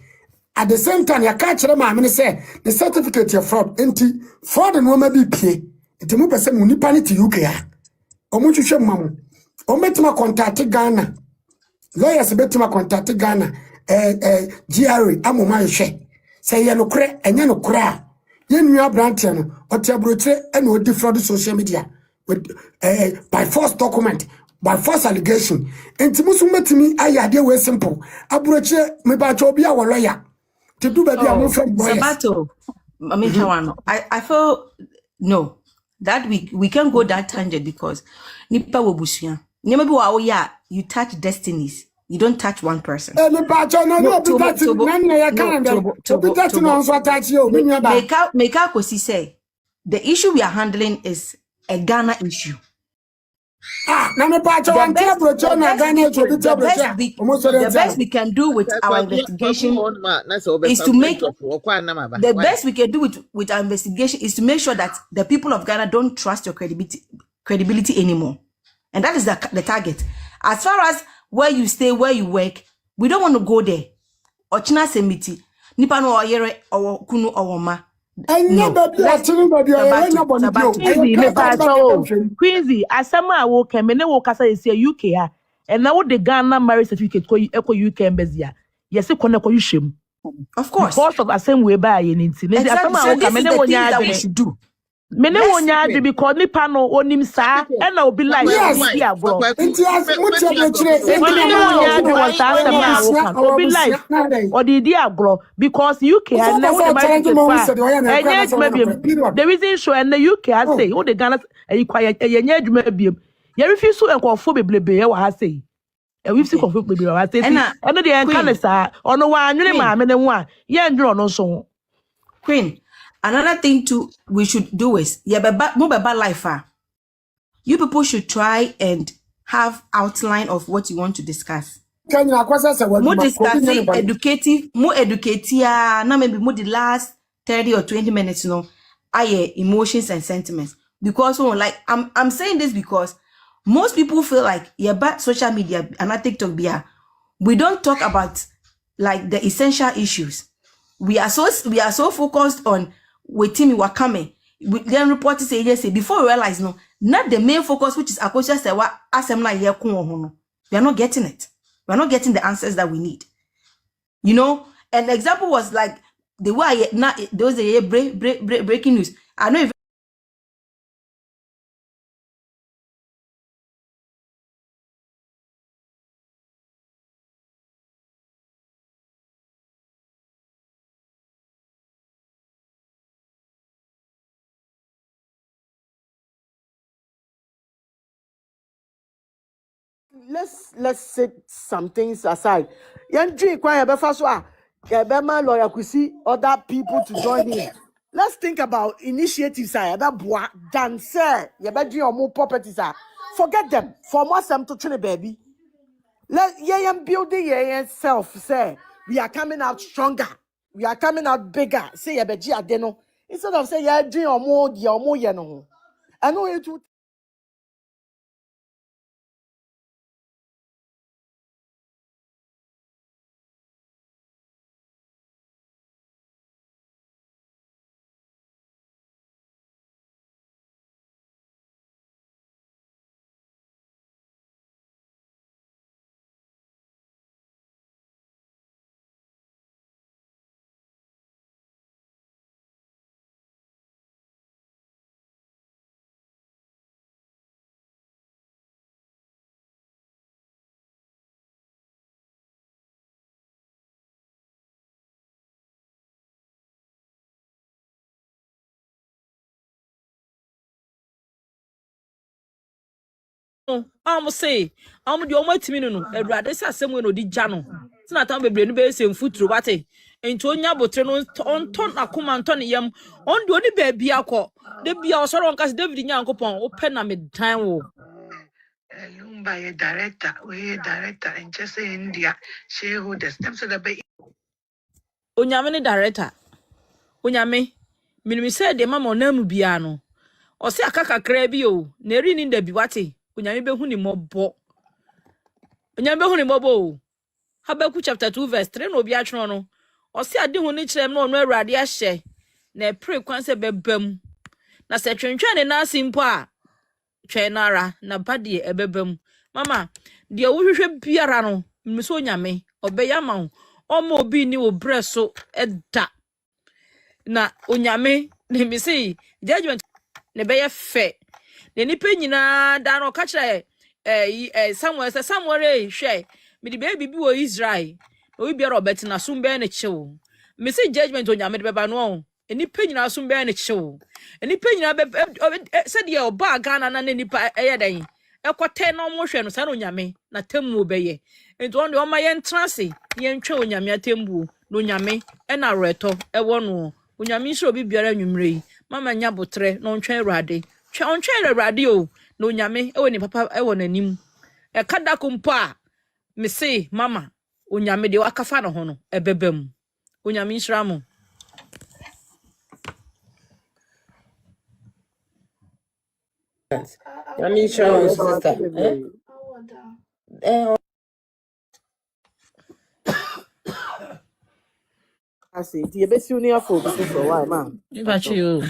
S6: at the same time ya catch them am say the certificate of fraud enti fraud no ma bi pie enti mu pese mu nipa ne ti UK a omu hwehwe mamu o metima contact Ghana lawyers betima contact Ghana GRA amoma hwe say ye no kre enye no kre a ye nua branch no otiabrochire e no di fraud social media with by false document by false allegation enti musu metimi ayade we simple abrochire me ba cho obi a wo lawyer to do baby am from boys
S5: Sabato, I mean, I feel no that we can go that tangent because nipa wobusuya. Maybe you touch destinies. You don't touch one person.
S6: me ba cho no be that nan na ya kan dem obi that no so attach you me nua ba
S5: Make out say the issue we are handling is a Ghana issue.
S6: na me ba cho wan abrochire na Ghana to be abrochire omo so
S5: The best we can do with our investigation is to make the best we can do with our investigation is to make sure that the people of Ghana don't trust your credibility anymore. And that is the target. As far as where you stay, where you work, we don't want to go there. Ochina semiti. Nipa no oyere or kunu or ma.
S6: enya baby atinu baby o enya boni bio
S7: Queasy, asama a wo keme ne wo kasa yesi UK ha. And now the Ghana marriage certificate ko UK embassy a. Yesi ko na ko yihwem.
S5: Of course.
S7: Because of the same way by ye nti. Ne asama a wo keme ne wo nya
S5: we should do.
S7: Mene wonya ade because nipa no onim saa e na obi like
S6: yes
S7: bi agro.
S6: enti as muti abrochire
S7: Mene wonya ade was asema a wo kan obi like odi di agro because UK and now the the reason show and the UK has say o the Ghana e quiet e nya adwuma biem. Ye refuse so enkofo beblebe e wa ha say. E we see conflict beblebe wa say. E no de en kan saa ono wa anwene ma me ne ho a ye ndro no so.
S5: Queen, another thing too we should do is mobile life. You people should try and have outline of what you want to discuss.
S6: Kenya Akosua Serwaa
S5: More discussing educative, more educative. Now maybe more the last 30 or 20 minutes, emotions and sentiments. Because I'm saying this because most people feel like but social media and not TikTok we don't talk about like the essential issues. We are so focused on waiting we coming. Then reporters say yes before we realize not the main focus, which is Akosua Serwaa assembly here. We are not getting it. We are not getting the answers that we need. An example was like the way there was a breaking news. I know if
S8: let's set some things aside. Yandri kwa ya befa so a ya be ma lawyer kusi other people to join him. Let's think about initiatives that boa than say ya be do more properties forget them. For more some to train baby. Let yam building self say we are coming out stronger. We are coming out bigger. Say ya be ji adeno. Instead of say ya dream or more ye no. I know it would
S2: am say am de omo timi no Awurade se asem we no di gya no tina tan bebre no be se mfuturo bate enti onya botre no onton akoma nton yam on de oni ba bia akọ de bia osoro on kas David Nyankopon o pe na me dan wo
S9: Lumba ye director, we director and just India shareholders. Them so that be
S2: onyame ne director onyame minimi se de mama onam bia no o se akakakra bi o na eri ni ndabi wate onyame behu ni mobbo onyame behu ni mobbo o Habakkuk chapter 2 verse 3 no obi atweno no o se ade hu ni kyerem no Awurade ahye na pray kwan se bebam na se twentwa ne na simpo a twenara na bade ebebam mama de wohwehwe biara no mmiso onyame obeya ma ho omo obi ni obreso eda na onyame ne mi say judgment ne be ye fe ne nipa nyina da no ka kire Samuel say Samuel hwe me di baby bi wo Israel obi biara obeti na sumbe ne chew me say judgment onyame de beba no nipa nyina sumbe ne chew nipa nyina be said ye oba Ghana na ne nipa eye ekote no mo hwe no sa no onyame na temu beye enti on de o ma ye ntrase ye ntwe onyame atembu no onyame e na reto e wo no onyame nso obi biara nwumre mama nya botre no ntwe Awurade twe on twe Awurade o no onyame e wo ni papa e wo nanim e kada kumpo a me say mama onyame de wakafa no ho no e bebam onyame nshira mo
S4: Yami show sister.
S8: I see. The best union for before why, man.
S2: you got you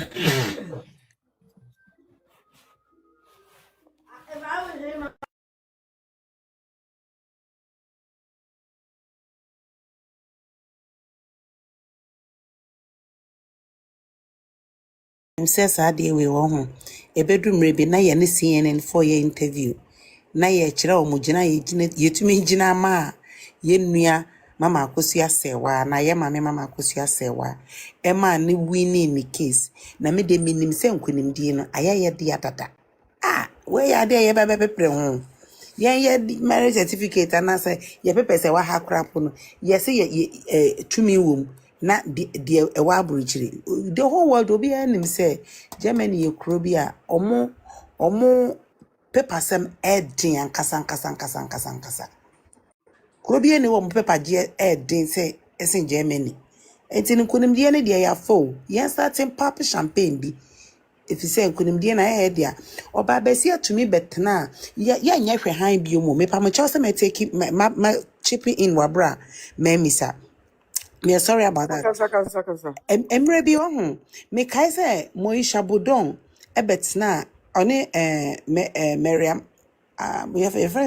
S10: says I dear we won a bedroom rebi na ye ne CNN for your interview. Na ye chira o mujina ye to me jina ma ye nua mama Akosua Serwaa na ye mama Akosua Serwaa e ma ne wini ni case na me de minim se nkonim die no ayaye de atata we ya de ye bebe pre ho ye marriage certificate and say ye pepe se wa ha crap no ye se ye tumi wom na de e wa abrochire the whole world obi anim say Germany ye kuro bi a omo paper sem edin ankasa kuro bi ene wo paper je edin say esen Germany enti nkunim de ne de ya fo ye starting pop champagne bi if you say nkunim de na e de a oba besi atumi betena ya nya hwe han bi omo me pa mo chose me take ma chipping in wabra me misa. Me sorry about that.
S8: Saka.
S10: Emre bi ohun me kai say Moisha Bodon ebetna one Miriam we have a friend